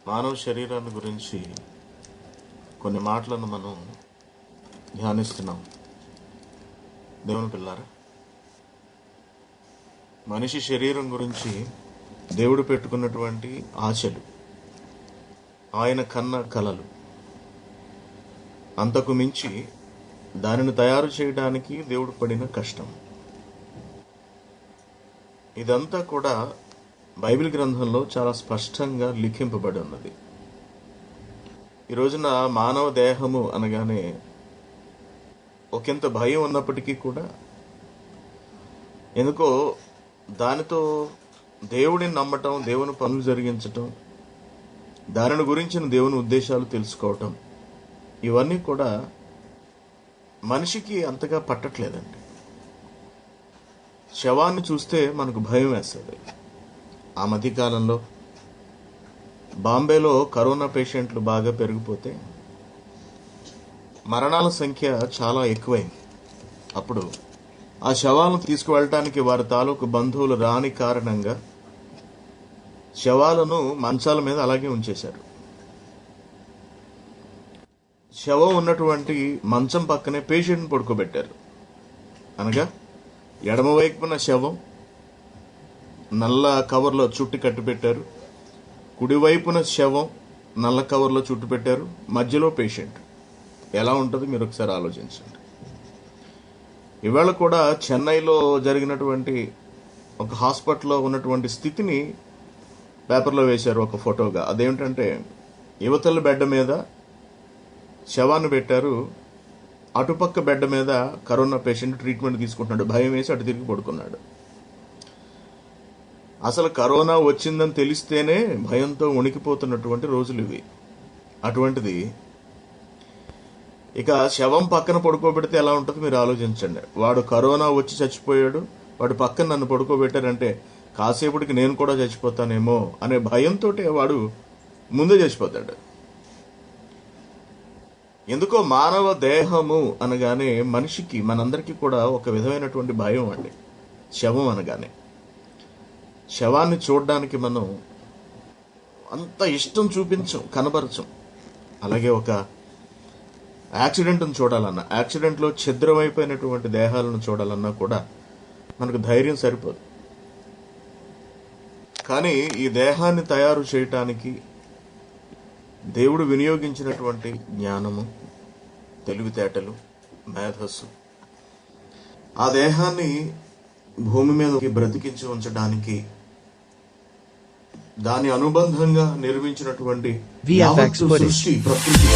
మానవ శరీరాన్ని గురించి కొన్ని మాటలను మనం ధ్యానిస్తున్నాం. దేవుని పిల్లారా, మనిషి శరీరం గురించి దేవుడు పెట్టుకున్నటువంటి ఆశలు, ఆయన కన్న కలలు, అంతకు మించి దానిని తయారు చేయడానికి దేవుడు పడిన కష్టం, ఇదంతా కూడా బైబిల్ గ్రంథంలో చాలా స్పష్టంగా లిఖింపబడి ఉన్నది. ఈ రోజున మానవ దేహము అనగానే ఒకంత భయం ఉన్నప్పటికీ కూడా ఎందుకో దానితో దేవుడిని నమ్మటం, దేవుని పనులు జరిగించటం, దానిని గురించిన దేవుని ఉద్దేశాలు తెలుసుకోవటం, ఇవన్నీ కూడా మనిషికి అంతగా పట్టట్లేదండి. శవాన్ని చూస్తే మనకు భయం వేస్తుంది. ఆ మధ్యకాలంలో బాంబేలో కరోనా పేషెంట్లు బాగా పెరిగిపోతే మరణాల సంఖ్య చాలా ఎక్కువైంది. అప్పుడు ఆ శవాలను తీసుకువెళ్ళటానికి వారి తాలూకు బంధువులు రాని కారణంగా శవాలను మంచాల మీద అలాగే ఉంచేశారు. శవం ఉన్నటువంటి మంచం పక్కనే పేషెంట్ని పడుకోబెట్టారు. అనగా ఎడమవైపున శవం నల్ల కవర్లో చుట్టి కట్టి పెట్టారు, కుడివైపున శవం నల్ల కవర్లో చుట్టు పెట్టారు, మధ్యలో పేషెంట్. ఎలా ఉంటుంది మీరు ఒకసారి ఆలోచించండి. ఇవాళ కూడా చెన్నైలో జరిగినటువంటి ఒక హాస్పిటల్లో ఉన్నటువంటి స్థితిని పేపర్లో వేశారు ఒక ఫోటోగా. అదేమిటంటే యువతల బెడ్ మీద శవాన్ని పెట్టారు, అటుపక్క బెడ్ మీద కరోనా పేషెంట్ ట్రీట్మెంట్ తీసుకుంటున్నాడు. భయం వేసి అటు తిరిగి పడుకున్నాడు. అసలు కరోనా వచ్చిందని తెలిస్తేనే భయంతో వణికిపోతున్నటువంటి రోజులు ఇవి. అటువంటిది ఇక శవం పక్కన పడుకోబెడితే ఎలా ఉంటుంది మీరు ఆలోచించండి. వాడు కరోనా వచ్చి చచ్చిపోయాడు, వాడు పక్కన నన్ను పడుకోబెట్టారంటే కాసేపటికి నేను కూడా చచ్చిపోతానేమో అనే భయంతో వాడు ముందే చచ్చిపోతాడు. ఎందుకో మానవ దేహము అనగానే మనిషికి, మనందరికీ కూడా ఒక విధమైనటువంటి భయం అండి. శవం అనగానే శవాన్ని చూడడానికి మనం అంత ఇష్టం చూపించం, కనబరచం. అలాగే ఒక యాక్సిడెంట్ను చూడాలన్నా, యాక్సిడెంట్లో ఛిద్రమైపోయినటువంటి దేహాలను చూడాలన్నా కూడా మనకు ధైర్యం సరిపోదు. కానీ ఈ దేహాన్ని తయారు చేయటానికి దేవుడు వినియోగించినటువంటి జ్ఞానము, తెలివితేటలు, మేధస్సు, ఆ దేహాన్ని భూమి మీద బ్రతికించి ఉంచడానికి దాని అనుబంధంగా నిర్మించినటువంటి సృష్టి, ప్రకృతి,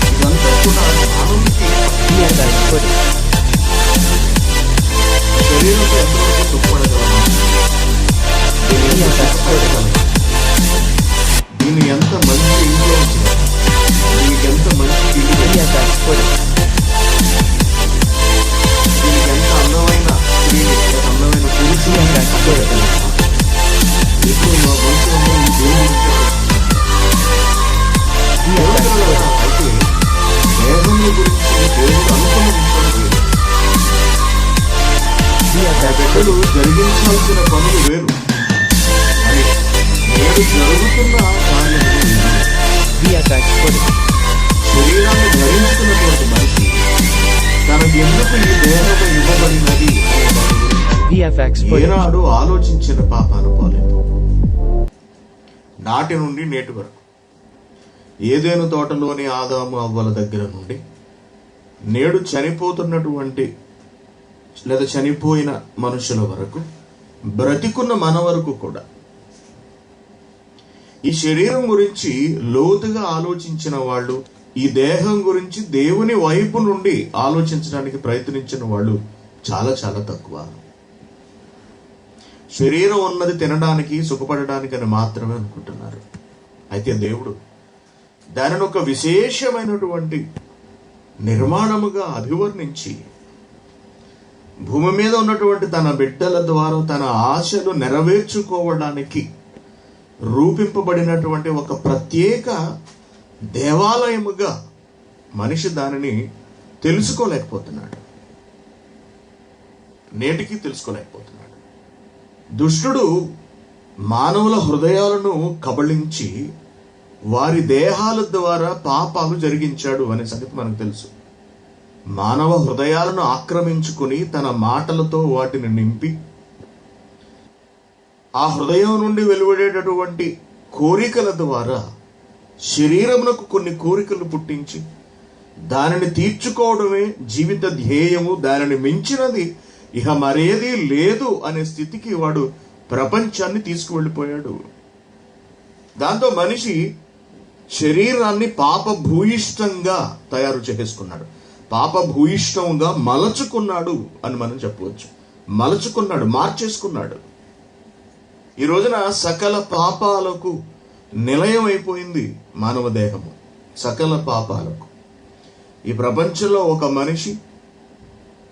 ఇదంతా కూడా శరీరంతో ఎంతవరకు సుఖపడగలము, దీన్ని ఎంత మంచి ఇంట్లో దీనికి ఎంత మంచి దీనికి ఎంత అందమైన స్త్రీ, అందమైన పురుషులు ఎక్కువ మా వంశంలో అయితే దేహంలో గురించి దేవుడు అనుకున్న విషయాలు వేరు, జరిగించాల్సిన పనులు వేరు, అని నేడు జరుగుతున్న శరీరాన్ని ధరించుకున్నటువంటి మనిషి తనకు ఎందుకు ఈ దేహం ఇవ్వబడినది ఏనాడు ఆలోచించిన పాపాను పోలేదు. నాటి నుండి నేటి వరకు ఏదేను తోటలోని ఆదాము అవ్వల దగ్గర నుండి నేడు చనిపోతున్నటువంటి లేదా చనిపోయిన మనుషుల వరకు, బ్రతికున్న మన వరకు కూడా ఈ శరీరం గురించి లోతుగా ఆలోచించిన వాళ్ళు, ఈ దేహం గురించి దేవుని వైపు నుండి ఆలోచించడానికి ప్రయత్నించిన వాళ్ళు చాలా చాలా తక్కువ. శరీరం ఉన్నది తినడానికి, సుఖపడడానికి అని మాత్రమే అనుకుంటున్నారు. అయితే దేవుడు దానిని ఒక విశేషమైనటువంటి నిర్మాణముగా అభివర్ణించి భూమి మీద ఉన్నటువంటి తన బిడ్డల ద్వారా తన ఆశలు నెరవేర్చుకోవడానికి రూపింపబడినటువంటి ఒక ప్రత్యేక దేవాలయముగా మనిషి దానిని తెలుసుకోలేకపోతున్నాడు. నేటికి తెలుసుకోలేకపోతున్నాడు. దుష్టుడు మానవుల హృదయాలను కబళించి వారి దేహాల ద్వారా పాపాలు జరిగించాడు అనే సంగతి మనకు తెలుసు. మానవ హృదయాలను ఆక్రమించుకుని తన మాటలతో వాటిని నింపి ఆ హృదయం నుండి వెలువడేటటువంటి కోరికల ద్వారా శరీరమునకు కొన్ని కోరికలు పుట్టించి దానిని తీర్చుకోవడమే జీవిత ధ్యేయము, దానిని మించినది ఇహ మరేదీ లేదు అనే స్థితికి వాడు ప్రపంచాన్ని తీసుకువెళ్ళిపోయాడు. దాంతో మనిషి శరీరాన్ని పాపభూయిష్టంగా తయారు చేసుకున్నాడు, పాపభూయిష్టంగా మలచుకున్నాడు అని మనం చెప్పవచ్చు. మలచుకున్నాడు, మార్చేసుకున్నాడు. ఈ రోజున సకల పాపాలకు నిలయం అయిపోయింది మానవ దేహము. సకల పాపాలకు ఈ ప్రపంచంలో ఒక మనిషి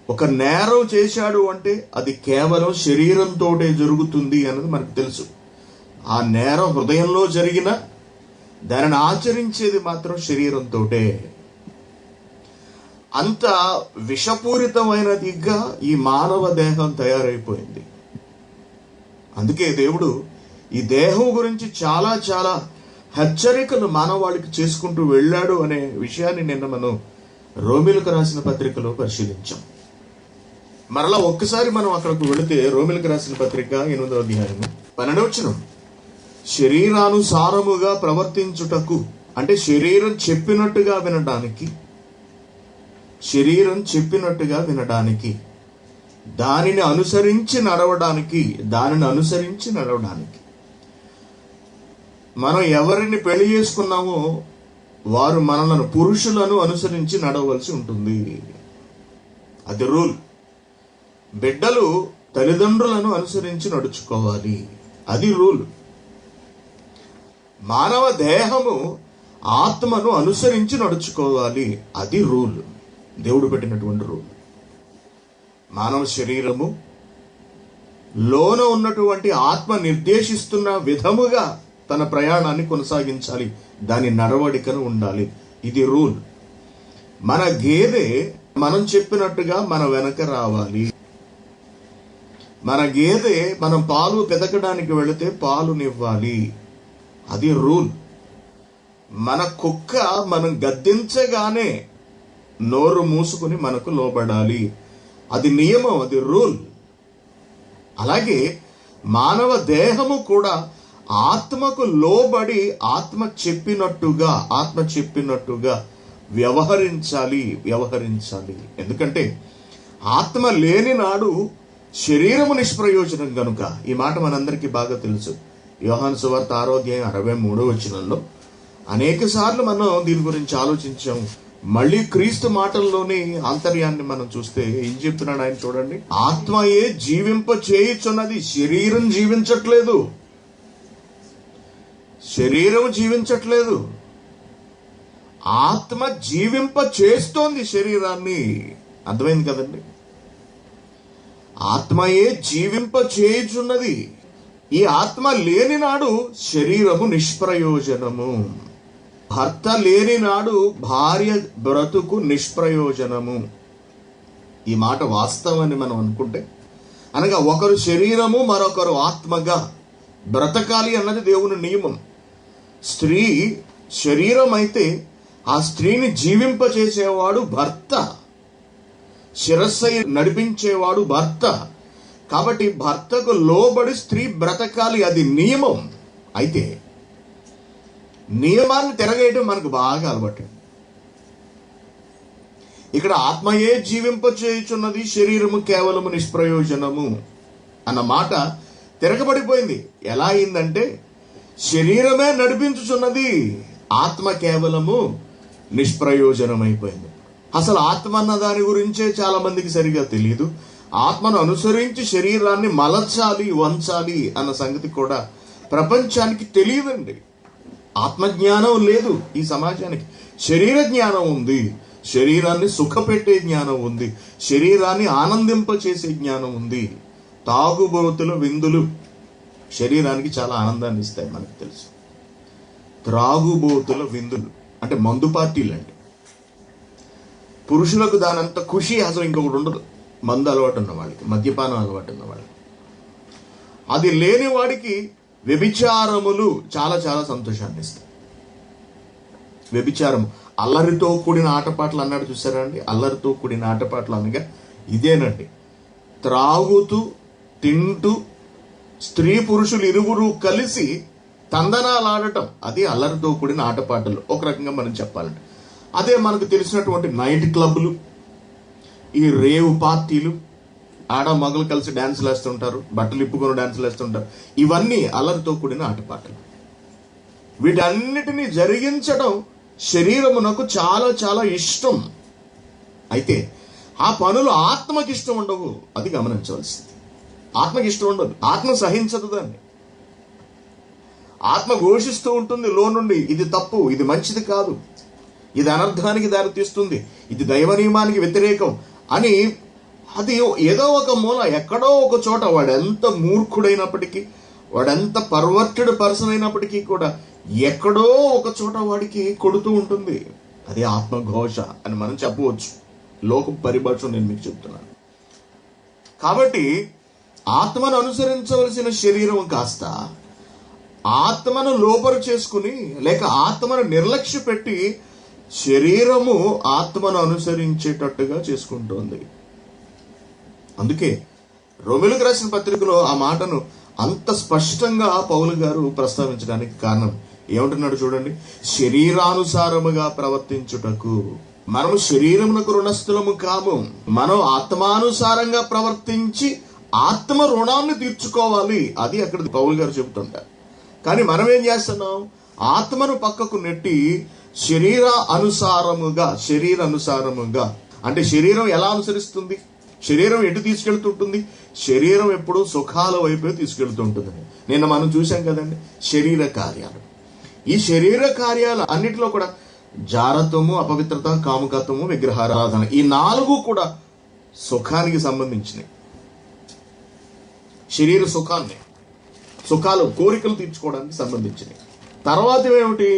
ఒక నేరం చేశాడు అంటే అది కేవలం శరీరంతోటే జరుగుతుంది అన్నది మనకు తెలుసు. ఆ నేరం హృదయంలో జరిగిన దానిని ఆచరించేది మాత్రం శరీరంతోటే. అంత విషపూరితమైనదిగా ఈ మానవ దేహం తయారైపోయింది. అందుకే దేవుడు ఈ దేహం గురించి చాలా చాలా హెచ్చరికలు మానవాళికి చేసుకుంటూ వెళ్ళాడు అనే విషయాన్ని నిన్న మనం రోమిలకు రాసిన పత్రికలో పరిశీలించాం. మరలా ఒక్కసారి మనం అక్కడికి వెళితే రోమిలకు రాసిన పత్రిక 8వ అధ్యాయం 12వ వచనం, శరీరానుసారముగా ప్రవర్తించుటకు అంటే శరీరం చెప్పినట్టుగా వినడానికి దానిని అనుసరించి నడవడానికి మనం ఎవరిని పెళ్లి చేసుకున్నామో వారు మనలను పురుషులను అనుసరించి నడవలసి ఉంటుంది. అది రూల్. బిడ్డలు తల్లిదండ్రులను అనుసరించి నడుచుకోవాలి, అది రూల్. మానవ దేహము ఆత్మను అనుసరించి నడుచుకోవాలి, అది రూల్. దేవుడు పెట్టినటువంటి రూల్. మానవ శరీరము లోన ఉన్నటువంటి ఆత్మ నిర్దేశిస్తున్న విధముగా తన ప్రయాణాన్ని కొనసాగించాలి, దాని నడవడికను ఉండాలి, ఇది రూల్. మన గేదె మనం చెప్పినట్టుగా మన వెనక రావాలి. మన గేదె మనం పాలు పెదకడానికి వెళితే పాలునివ్వాలి, అది రూల్. మన కుక్క మనం గద్దించగానే నోరు మూసుకుని మనకు లోబడాలి, అది నియమం, అది రూల్. అలాగే మానవ దేహము కూడా ఆత్మకు లోబడి ఆత్మ చెప్పినట్టుగా వ్యవహరించాలి. ఎందుకంటే ఆత్మ లేని నాడు శరీరము నిష్ప్రయోజనం గనుక. ఈ మాట మనందరికీ బాగా తెలుసు. యోహాను సువార్త 6వ అధ్యాయం 63వ వచనంలో అనేక సార్లు మనం దీని గురించి ఆలోచించాము. మళ్ళీ క్రీస్తు మాటల్లోని ఆంతర్యాన్ని మనం చూస్తే ఏం చెప్తున్నాడు ఆయన చూడండి. ఆత్మయే జీవింప చేయుచున్నది, శరీరం జీవించట్లేదు. ఆత్మ జీవింప చేస్తోంది శరీరాన్ని. అర్థమైంది కదండి? ఆత్మయే జీవింప చేయుచున్నది. ఈ ఆత్మ లేని నాడు శరీరము నిష్ప్రయోజనము. భర్త లేని నాడు భార్య బ్రతుకు నిష్ప్రయోజనము. ఈ మాట వాస్తవాన్ని మనం అనుకుంటే, అనగా ఒకరు శరీరము మరొకరు ఆత్మగా బ్రతకాలి అన్నది దేవుని నియమం. స్త్రీ శరీరం అయితే ఆ స్త్రీని జీవింపచేసేవాడు భర్త, శిరస్సై నడిపించేవాడు భర్త. కాబట్టి భర్తకు లోబడి స్త్రీ బ్రతకాలి, అది నియమం. అయితే నియమాన్ని తిరగేయడం మనకు బాగా అలవాటు. ఇక్కడ ఆత్మయే జీవింప చేయుచున్నది, శరీరము కేవలము నిష్ప్రయోజనము అన్న మాట తిరగబడిపోయింది. ఎలా అయిందంటే శరీరమే నడిపించుచున్నది, ఆత్మ కేవలము నిష్ప్రయోజనమైపోయింది. అసలు ఆత్మ అన్న దాని గురించే చాలా మందికి సరిగా తెలియదు. ఆత్మను అనుసరించి శరీరాన్ని మలచాలి, వంచాలి అన్న సంగతి కూడా ప్రపంచానికి తెలియదండి. ఆత్మజ్ఞానం లేదు ఈ సమాజానికి. శరీర జ్ఞానం ఉంది, శరీరాన్ని సుఖపెట్టే జ్ఞానం ఉంది, శరీరాన్ని ఆనందింపచేసే జ్ఞానం ఉంది. తాగుబోతుల విందులు శరీరానికి చాలా ఆనందాన్ని ఇస్తాయి, మనకు తెలుసు. త్రాగుబోతుల విందులు అంటే మందు పార్టీలు అండి. పురుషులకు దానంత ఖుషి అసలు ఇంకొకటి ఉండదు. మందు అలవాటు ఉన్న వాళ్ళకి, మద్యపానం అలవాటు ఉన్న వాళ్ళకి. అది లేని వాడికి వ్యభిచారములు చాలా చాలా సంతోషాన్ని ఇస్తాయి. వ్యభిచారము, అల్లరితో కూడిన ఆటపాటలు అన్నాడు చూసారా అండి. అల్లరితో కూడిన ఆటపాటలు అనగా ఇదేనండి. త్రాగుతూ తింటూ స్త్రీ పురుషులు ఇరువురు కలిసి తందనాలు ఆడటం, అది అల్లరితో కూడిన ఆటపాటలు ఒక రకంగా మనం చెప్పాలంటే. అదే మనకు తెలిసినటువంటి నైట్ క్లబ్లు, ఈ రేవ్ పార్టీలు, ఆడ మగలు కలిసి డాన్సులు వేస్తుంటారు, బట్టలు ఇప్పుకొని డాన్సులు వేస్తుంటారు. ఇవన్నీ అల్లరితో కూడిన ఆటపాటలు. వీటన్నిటినీ జరిగించడం శరీరమునకు చాలా చాలా ఇష్టం. అయితే ఆ పనులు ఆత్మకి ఇష్టం ఉండవు, అది గమనించవలసింది. ఆత్మకి ఇష్టం ఉండదు, ఆత్మ సహించదు దాన్ని. ఆత్మ ఘోషిస్తూ ఉంటుంది లో నుండి, ఇది తప్పు, ఇది మంచిది కాదు, ఇది అనర్థానికి దారితీస్తుంది, ఇది దైవ నియమానికి వ్యతిరేకం అని. అది ఏదో ఒక మూల, ఎక్కడో ఒక చోట, వాడెంత మూర్ఖుడైనప్పటికీ, వాడెంత పర్వర్టెడ్ పర్సన్ అయినప్పటికీ కూడా ఎక్కడో ఒక చోట వాడికి కొడుతూ ఉంటుంది. అది ఆత్మఘోష అని మనం చెప్పవచ్చు. లోక పరిభాష నేను మీకు చెప్తున్నాను. కాబట్టి ఆత్మను అనుసరించవలసిన శరీరం కాస్త ఆత్మను లోపరు చేసుకుని, లేక ఆత్మను నిర్లక్ష్య పెట్టి శరీరము ఆత్మను అనుసరించేటట్టుగా చేసుకుంటోంది. అందుకే రోమీయులకు రాసిన పత్రికలో ఆ మాటను అంత స్పష్టంగా పౌలు గారు ప్రస్తావించడానికి కారణం ఏమంటున్నాడు చూడండి. శరీరానుసారముగా ప్రవర్తించుటకు. మనము శరీరమునకు రుణస్థులము కాము, మనం ఆత్మానుసారంగా ప్రవర్తించి ఆత్మ రుణాన్ని తీర్చుకోవాలి. అది అక్కడ పౌలు గారు చెబుతుంటారు. కానీ మనం ఏం చేస్తున్నాం? ఆత్మను పక్కకు నెట్టి శరీర అనుసారముగా అంటే శరీరం ఎలా అనుసరిస్తుంది? శరీరం ఎటు తీసుకెళ్తుంటుంది? శరీరం ఎప్పుడు సుఖాల వైపే తీసుకెళ్తుంటుంది. నిన్న మనం చూసాం కదండి శరీర కార్యాలు. ఈ శరీర కార్యాలు అన్నిటిలో కూడా జారత్వము, అపవిత్రత, కాముకత్వము, విగ్రహారాధన, ఈ 4 కూడా సుఖానికి సంబంధించినవి. శరీర సుఖాలు, కోరికలు తీర్చుకోవడానికి సంబంధించినవి. తర్వాత ఏమిటి?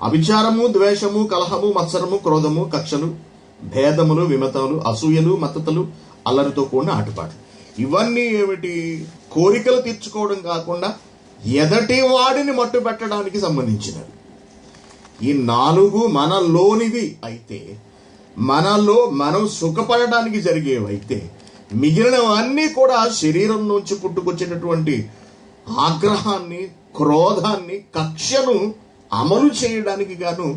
అభిచారము, ద్వేషము, కలహము, మత్సరము, క్రోధము, కక్షలు, భేదములు, విమతములు, అసూయలు, మత్తతలు, అల్లరితో కూడిన ఆటపాటలు. ఇవన్నీ ఏమిటి? కోరికలు తీర్చుకోవడం కాకుండా ఎదటి వాడిని మట్టు పెట్టడానికి సంబంధించినవి. ఈ 4 మనలోనివి అయితే, మనలో మనం సుఖపడడానికి జరిగేవైతే, మిగిలినవన్నీ కూడా శరీరం నుంచి పుట్టుకొచ్చేటటువంటి ఆగ్రహాన్ని, క్రోధాన్ని, కక్షను అమలు చేయడానికి గాను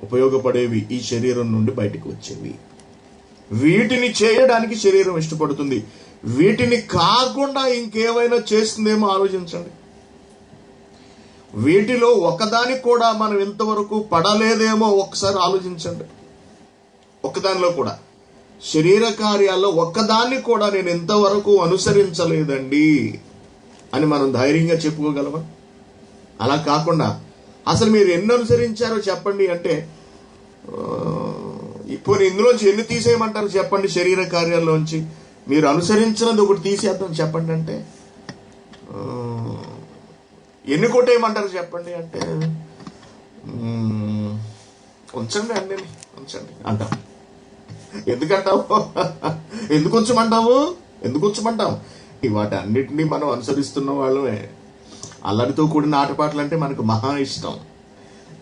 ఉపయోగపడేవి. ఈ శరీరం నుండి బయటకు వచ్చేవి. వీటిని చేయడానికి శరీరం ఇష్టపడుతుంది. వీటిని కాకుండా ఇంకేమైనా చేస్తుందేమో ఆలోచించండి. వీటిలో ఒకదానికి కూడా మనం ఇంతవరకు పడలేదేమో ఒకసారి ఆలోచించండి. ఒక్కదానిలో కూడా, శరీర కార్యాల్లో ఒక్కదాన్ని కూడా నేను ఇంతవరకు అనుసరించలేదండి అని మనం ధైర్యంగా చెప్పుకోగలమా? అలా కాకుండా అసలు మీరు ఎన్ని అనుసరించారో చెప్పండి అంటే, ఇప్పుడు ఇందులోంచి ఎన్ని తీసేయమంటారు చెప్పండి? శరీర కార్యాల్లోంచి మీరు అనుసరించినది ఒకటి తీసేద్దాం చెప్పండి అంటే ఎన్ని కొట్టేయమంటారు చెప్పండి అంటే, ఉంచండి అండి, ఉంచండి అంటాం. ఎందుకంటావు? ఎందుకు ఉంచమంటావు? వాటి అన్నిటినీ మనం అనుసరిస్తున్న వాళ్ళమే. అల్లరితో కూడిన ఆటపాటలు అంటే మనకు మహా ఇష్టం.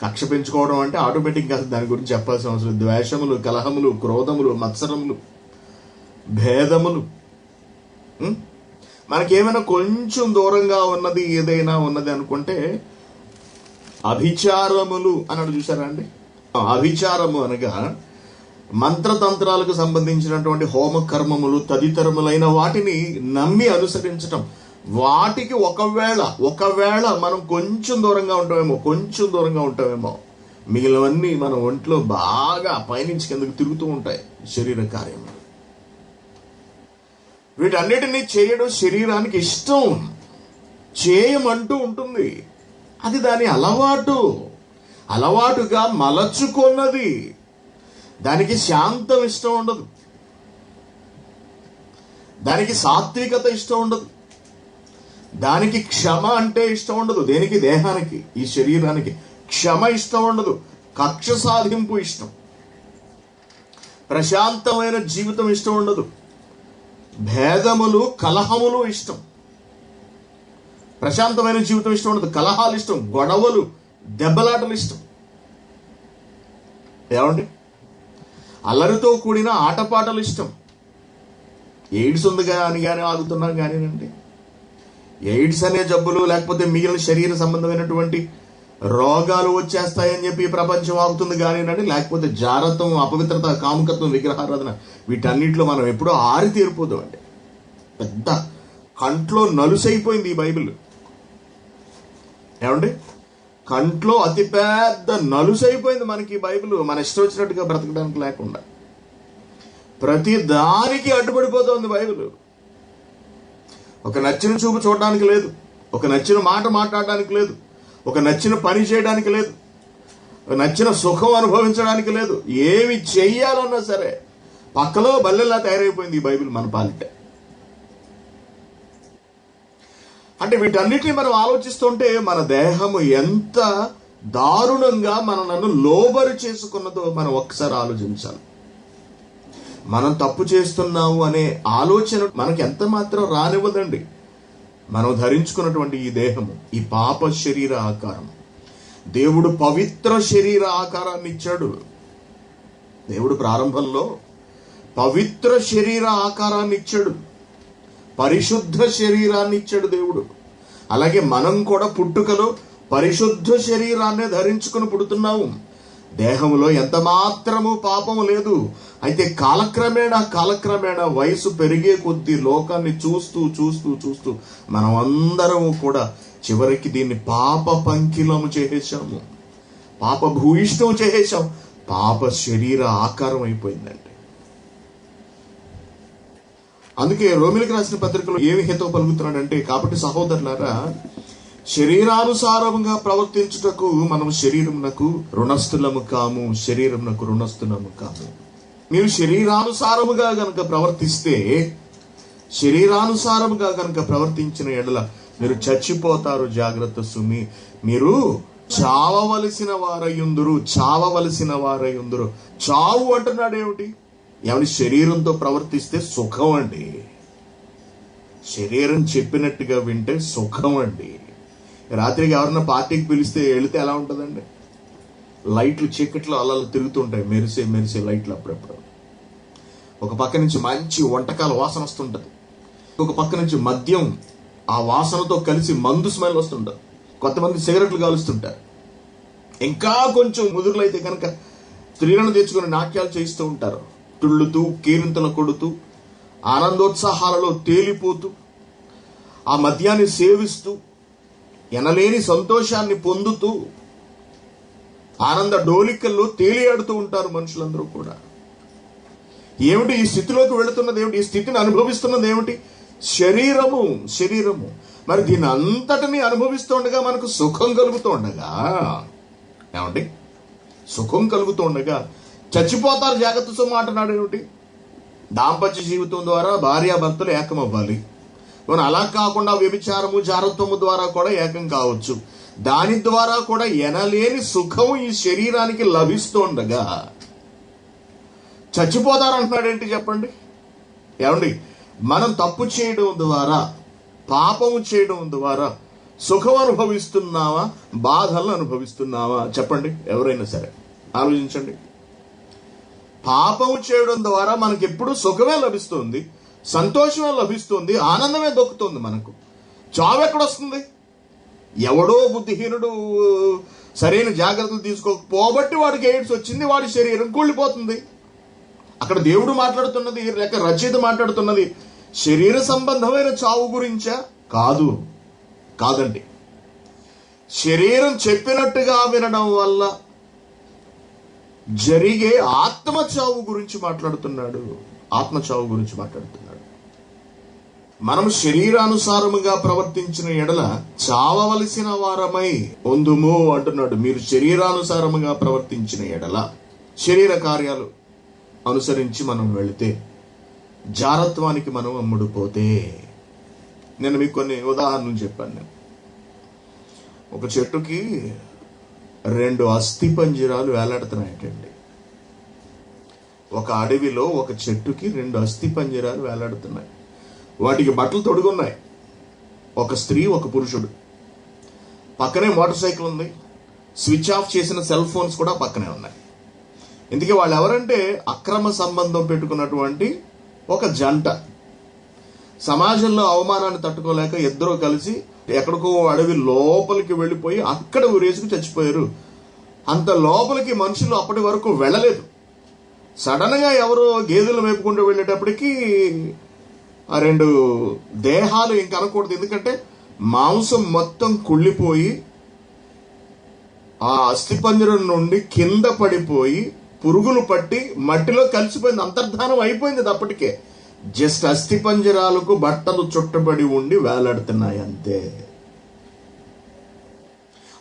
కక్ష పెంచుకోవడం అంటే ఆటోమేటిక్గా దాని గురించి చెప్పాల్సిన అవసరం. ద్వేషములు, కలహములు, క్రోధములు, మత్సరములు, భేదములు, మనకేమైనా కొంచెం దూరంగా ఉన్నది ఏదైనా ఉన్నది అనుకుంటే అభిచారములు అన్నాడు చూసారా అండి. అభిచారము అనగా మంత్రతంత్రాలకు సంబంధించినటువంటి హోమ కర్మములు తదితరములైన వాటిని నమ్మి అనుసరించటం. వాటికి ఒకవేళ మనం కొంచెం దూరంగా ఉంటామేమో, మిగిలినవన్నీ మన ఒంట్లో బాగా పైనుంచి కిందకు తిరుగుతూ ఉంటాయి శరీర కార్యములు. వీటన్నిటినీ చేయడం శరీరానికి ఇష్టం, చేయమంటూ ఉంటుంది. అది దాని అలవాటుగా మలచుకున్నది. దానికి శాంతం ఇష్టం ఉండదు, దానికి సాత్వికత ఇష్టం ఉండదు, దానికి క్షమ అంటే ఇష్టం ఉండదు. దేనికి? దేహానికి, ఈ శరీరానికి క్షమ ఇష్టం ఉండదు. కక్ష సాధింపు ఇష్టం, ప్రశాంతమైన జీవితం ఇష్టం ఉండదు. భేదములు, కలహములు ఇష్టం. ప్రశాంతమైన జీవితం ఇష్టం ఉండదు. కలహాలు ఇష్టం, గొడవలు, దెబ్బలాటలు ఇష్టం. ఏమండి, అల్లరితో కూడిన ఆటపాటలు ఇష్టం. ఎయిడ్స్ ఉందిగా అని కానీ ఆగుతున్నాం కానీనండి, ఎయిడ్స్ అనే జబ్బులు లేకపోతే మిగిలిన శరీర సంబంధమైనటువంటి రోగాలు వచ్చేస్తాయని చెప్పి ప్రపంచం ఆగుతుంది కానీనండి, లేకపోతే జారత్వం, అపవిత్రత, కాముకత్వం, విగ్రహారాధన, వీటన్నిటిలో మనం ఎప్పుడో ఆరితేరిపోతామండి. పెద్ద కంట్లో నలుసైపోయింది ఈ బైబిల్. ఏమండి, కంట్లో అతి పెద్ద నలుసైపోయింది మనకి బైబిల్. మన ఇష్టం వచ్చినట్టుగా బ్రతకడానికి లేకుండా ప్రతి దానికి అడ్డుపడిపోతుంది బైబిల్. ఒక నచ్చిన చూపు చూడడానికి లేదు, ఒక నచ్చిన మాట మాట్లాడడానికి లేదు, ఒక నచ్చిన పని చేయడానికి లేదు, ఒక నచ్చిన సుఖం అనుభవించడానికి లేదు. ఏమి చెయ్యాలన్నా సరే పక్కలో బల్లెల్లా తయారైపోయింది ఈ బైబిల్ మన పాలిట. అంటే వీటన్నిటిని మనం ఆలోచిస్తుంటే మన దేహము ఎంత దారుణంగా మనలను లోబరు చేసుకున్నదో మనం ఒక్కసారి ఆలోచించాలి. మనం తప్పు చేస్తున్నాము అనే ఆలోచన మనకి ఎంత మాత్రం రానివ్వదండి. మనం ధరించుకున్నటువంటి ఈ దేహము, ఈ పాప శరీర ఆకారం, దేవుడు పవిత్ర శరీర ఆకారాన్ని ఇచ్చాడు. దేవుడు ప్రారంభంలో పవిత్ర శరీర ఆకారాన్ని ఇచ్చాడు, పరిశుద్ధ శరీరాన్ని ఇచ్చాడు దేవుడు. అలాగే మనం కూడా పుట్టుకలో పరిశుద్ధ శరీరాన్ని ధరించుకుని పుడుతున్నాము. దేహంలో ఎంత మాత్రము పాపము లేదు. అయితే కాలక్రమేణా వయసు పెరిగే కొద్దీ లోకాన్ని చూస్తూ చూస్తూ చూస్తూ మనం అందరము కూడా చివరికి దీన్ని పాప పంకిలము చేసేసాము, పాప భూయిష్టం చేసేసాం, పాప శరీర ఆకారం అయిపోయిందండి. అందుకే రోమిలికి రాసిన పత్రికలో ఏమి హితవు పలుకుతున్నాడంటే, కాబట్టి సహోదరులారా, శరీరానుసారముగా ప్రవర్తించుటకు మనం శరీరమునకు రుణస్థులము కాము, శరీరమునకు రుణస్థులము కాము. మీరు శరీరానుసారముగా గనక ప్రవర్తించిన ఎడల మీరు చచ్చిపోతారు. జాగ్రత్త సుమి, మీరు చావవలసిన వారయుందురు. చావు అంటున్నాడు ఏమిటి? ఎవరి శరీరంతో ప్రవర్తిస్తే సుఖం అండి. శరీరం చెప్పినట్టుగా వింటే సుఖం అండి. రాత్రికి ఎవరన్నా పార్టీకి పిలిస్తే వెళితే ఎలా ఉంటుందండి? లైట్లు చీకట్లో అలా తిరుగుతుంటాయి, మెరిసే లైట్లు. అప్పుడప్పుడు ఒక పక్క నుంచి మంచి వంటకాల వాసన వస్తుంటది, ఒక పక్క నుంచి మద్యం ఆ వాసనతో కలిసి మందు స్మెల్ వస్తుంటది. కొంతమంది సిగరెట్లు కాలుస్తుంటారు. ఇంకా కొంచెం ముదురులైతే కనుక స్త్రీలను తెచ్చుకుని నాట్యాలు చేయిస్తూ ఉంటారు, తుళ్ళుతూ కీరింతలు కొడుతూ ఆనందోత్సాహాలలో తేలిపోతూ ఆ మద్యాన్ని సేవిస్తూ ఎనలేని సంతోషాన్ని పొందుతూ ఆనంద డోలికల్లో తేలియాడుతూ ఉంటారు మనుషులందరూ కూడా. ఏమిటి ఈ స్థితిలోకి వెళుతున్నది? ఏమిటి ఈ స్థితిని అనుభవిస్తున్నది? ఏమిటి? శరీరము. మరి దీని అంతటిని అనుభవిస్తుండగా మనకు సుఖం కలుగుతుండగా, ఏమండి, సుఖం కలుగుతుండగా చచ్చిపోతారు జాగ్రత్త సుమ అంటున్నాడు. ఏమిటి? దాంపత్య జీవితం ద్వారా భార్యాభర్తలు ఏకమవ్వాలి. అలా కాకుండా వ్యభిచారము, జారత్వము ద్వారా కూడా ఏకం కావచ్చు. దాని ద్వారా కూడా ఎనలేని సుఖం ఈ శరీరానికి లభిస్తుండగా చచ్చిపోతారు అంటున్నాడు. ఏంటి చెప్పండి? ఏమండి, మనం తప్పు చేయడం ద్వారా, పాపము చేయడం ద్వారా సుఖం అనుభవిస్తున్నావా, బాధలను అనుభవిస్తున్నావా? చెప్పండి, ఎవరైనా సరే ఆలోచించండి. పాపము చేయడం ద్వారా మనకి ఎప్పుడు సుఖమే లభిస్తుంది, సంతోషమే లభిస్తుంది, ఆనందమే దొక్కుతుంది. మనకు చావు ఎక్కడొస్తుంది? ఎవడో బుద్ధిహీనుడు సరైన జాగ్రత్తలు తీసుకోకపోబట్టి వాడికి ఎయిడ్స్ వచ్చింది, వాడి శరీరం కూలిపోతుంది. అక్కడ దేవుడు మాట్లాడుతున్నది, లేక రచయిత మాట్లాడుతున్నది శరీర సంబంధమైన చావు గురించా? కాదండి. శరీరం చెప్పినట్టుగా వినడం వల్ల జరిగే ఆత్మచావు గురించి మాట్లాడుతున్నాడు. మనం శరీరానుసారముగా ప్రవర్తించిన ఎడల చావవలసిన వారమై పొందుము అంటున్నాడు. మీరు శరీరానుసారముగా ప్రవర్తించిన ఎడల, శరీర కార్యాలు అనుసరించి మనం వెళితే, జారత్వానికి మనం అమ్ముడుపోతే. నేను మీకు కొన్ని ఉదాహరణలు చెప్పాను. నేను ఒక చెట్టుకి 2 అస్థి పంజరాలు వేలాడుతున్నాయటండి. ఒక అడవిలో ఒక చెట్టుకి 2 అస్థి పంజరాలు వేలాడుతున్నాయి. వాటికి బట్టలు తొడుగున్నాయి. ఒక స్త్రీ, ఒక పురుషుడు. పక్కనే మోటార్ సైకిల్ ఉంది. స్విచ్ ఆఫ్ చేసిన సెల్ ఫోన్స్ కూడా పక్కనే ఉన్నాయి. ఇందుకే వాళ్ళు ఎవరంటే అక్రమ సంబంధం పెట్టుకున్నటువంటి ఒక జంట. సమాజంలో అవమానాన్ని తట్టుకోలేక ఇద్దరు కలిసి ఎక్కడికో అడవి లోపలికి వెళ్ళిపోయి అక్కడ ఊరేసుకు చచ్చిపోయారు. అంత లోపలికి మనుషులు అప్పటి వరకు వెళ్ళలేదు. సడన్ గా ఎవరో గేదెలు మేపుకుంటూ వెళ్ళేటప్పటికి ఆ రెండు దేహాలు ఇంక అనకూడదు, ఎందుకంటే మాంసం మొత్తం కుళ్ళిపోయి ఆ అస్థిపంజరం నుండి కింద పడిపోయి పురుగులు పట్టి మట్టిలో కలిసిపోయింది, అంతర్ధానం అయిపోయింది. అప్పటికే జస్ట్ అస్థిపంజరాలకు బట్టలు చుట్టబడి ఉండి వేలాడుతున్నాయి అంతే.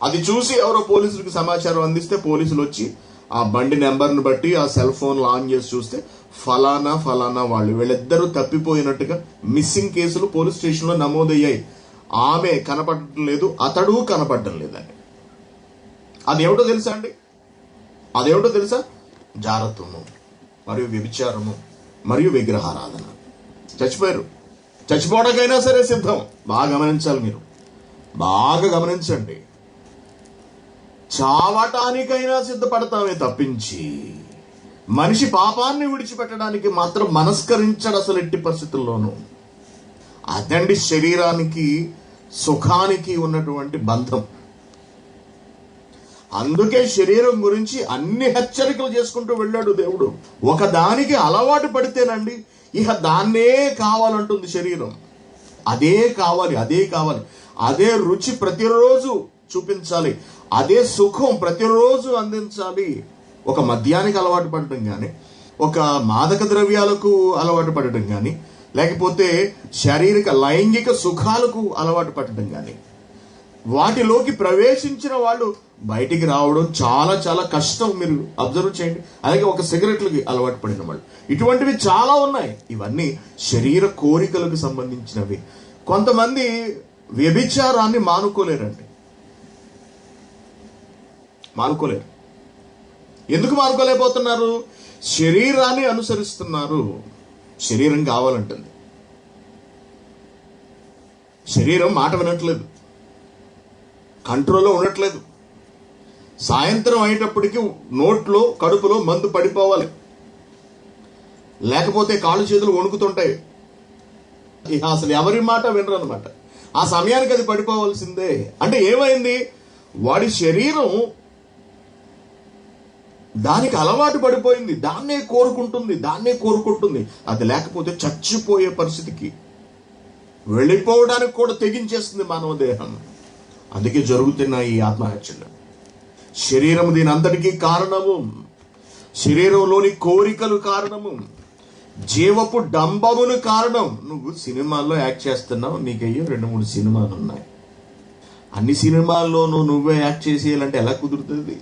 అది చూసి ఎవరో పోలీసులకు సమాచారం అందిస్తే పోలీసులు వచ్చి ఆ బండి నెంబర్ను బట్టి ఆ సెల్ ఫోన్ ఆన్ చేసి చూస్తే ఫలానా ఫలానా వాళ్ళు, వీళ్ళిద్దరూ తప్పిపోయినట్టుగా మిస్సింగ్ కేసులు పోలీస్ స్టేషన్లో నమోదయ్యాయి. ఆమె కనపడటం లేదు, అతడు కనపడటం లేదండి. అదేమిటో తెలుసా అండి? అదేమిటో తెలుసా? జారత్వము మరియు వ్యభిచారము మరియు విగ్రహారాధన. చచ్చిపోయారు. చచ్చిపోవడానికైనా సరే సిద్ధం. బాగా గమనించాలి, మీరు బాగా గమనించండి. చావటానికైనా సిద్ధపడతామే తప్పించి మనిషి పాపాన్ని విడిచిపెట్టడానికి మాత్రం మనస్కరించడు అసలు ఎట్టి పరిస్థితుల్లోనూ. అదండి శరీరానికి సుఖానికి ఉన్నటువంటి బంధం. అందుకే శరీరం గురించి అన్ని హెచ్చరికలు చేసుకుంటూ వెళ్ళాడు దేవుడు. ఒకదానికి అలవాటు పడితేనండి ఇక దాన్నే కావాలంటుంది శరీరం. అదే కావాలి, అదే కావాలి, అదే రుచి ప్రతిరోజు చూపించాలి, అదే సుఖం ప్రతిరోజు అందించాలి. ఒక మద్యానికి అలవాటు పడటం కానీ, ఒక మాదక ద్రవ్యాలకు అలవాటు పడటం కానీ, లేకపోతే శారీరక లైంగిక సుఖాలకు అలవాటు పడటం కానీ, వాటిలోకి ప్రవేశించిన వాళ్ళు బయటికి రావడం చాలా చాలా కష్టం. మీరు అబ్జర్వ్ చేయండి. అలాగే ఒక సిగరెట్లకి అలవాటు పడిన వాళ్ళు, ఇటువంటివి చాలా ఉన్నాయి. ఇవన్నీ శరీర కోరికలకు సంబంధించినవి. కొంతమంది వ్యభిచారాన్ని మానుకోలేరండి. మానుకోలేరు. ఎందుకు మానుకోలేకపోతున్నారు? శరీరాన్ని అనుసరిస్తున్నారు. శరీరం కావాలంటుంది. శరీరం మాట వినట్లేదు, కంట్రోల్లో ఉండట్లేదు. సాయంత్రం అయ్యేటప్పటికి నోట్లో కడుపులో మందు పడిపోవాలి, లేకపోతే కాళ్ళు చేతులు వణుకుతుంటాయి. ఇక అసలు ఎవరి మాట వినరు అనమాట. ఆ సమయానికి అది పడిపోవాల్సిందే. అంటే ఏమైంది? వాడి శరీరం దానికి అలవాటు పడిపోయింది, దాన్నే కోరుకుంటుంది. అది లేకపోతే చచ్చిపోయే పరిస్థితికి వెళ్ళిపోవడానికి కూడా తెగించేస్తుంది మానవ దేహం. అందుకే జరుగుతున్నాయి ఈ ఆత్మహత్యలు. శరీరం దీని అంతటికీ కారణము, శరీరంలోని కోరికలు కారణము, జీవపు డంబములు కారణం. నువ్వు సినిమాల్లో యాక్ట్ చేస్తున్నావు, నీకయ్యో 2-3 సినిమాలు ఉన్నాయి. అన్ని సినిమాల్లోనూ నువ్వే యాక్ట్ చేసేయాలంటే ఎలా కుదురుతుంది?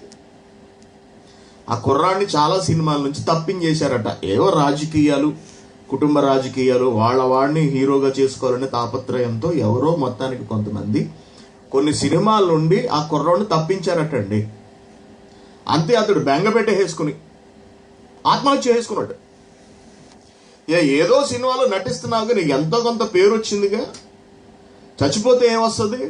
ఆ కుర్రాన్ని చాలా సినిమాల నుంచి తప్పించేశారట. ఏవో రాజకీయాలు, కుటుంబ రాజకీయాలు, వాళ్ళ వాడిని హీరోగా చేసుకోవాలనే తాపత్రయంతో ఎవరో మొత్తానికి కొంతమంది కొన్ని సినిమాల నుండి ఆ కుర్రాన్ని తప్పించారటండి. అంతే, అతడు బెంగపెట్టేసుకుని ఆత్మహత్య చేసుకున్నాడు. ఏదో సినిమాలో నటిస్తున్నావుగా, నీకు ఎంతో కొంత పేరు వచ్చిందిగా, చచ్చిపోతే ఏమొస్తుంది?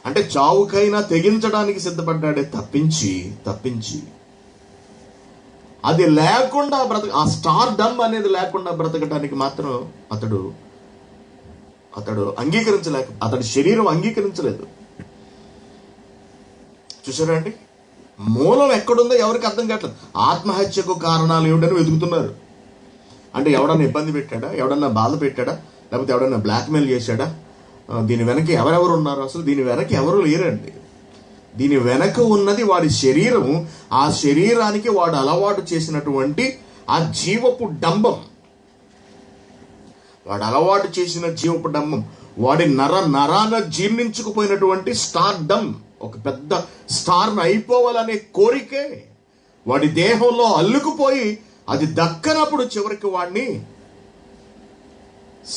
అంటే చావుకైనా తెగించడానికి సిద్ధపడ్డాడే తప్పించి అది లేకుండా ఆ స్టార్ డమ్ అనేది లేకుండా బ్రతకడానికి మాత్రం అతడు అంగీకరించలేక, అతడి శరీరం అంగీకరించలేదు. చూసారా అండి? మూలం ఎక్కడుందో ఎవరికి అర్థం కావట్లేదు. ఆత్మహత్యకు కారణాలు ఏమిటని వెతుకుతున్నారు. అంటే ఎవడన్నా ఇబ్బంది పెట్టాడా, ఎవడన్నా బాధ పెట్టాడా, లేకపోతే ఎవడన్నా బ్లాక్మెయిల్ చేశాడా, దీని వెనక ఎవరెవరు ఉన్నారు? అసలు దీని వెనక ఎవరు లేరండి. దీని వెనక ఉన్నది వాడి శరీరం. ఆ శరీరానికి వాడు అలవాటు చేసినటువంటి ఆ జీవపు డంబం, వాడు అలవాటు చేసిన జీవపు డంబం, వాడి నరాన జీర్ణించుకుపోయినటువంటి స్టార్ డమ్, ఒక పెద్ద స్టార్ను అయిపోవాలనే కోరికే వాడి దేహంలో అల్లుకుపోయి అది దక్కనప్పుడు చివరికి వాడిని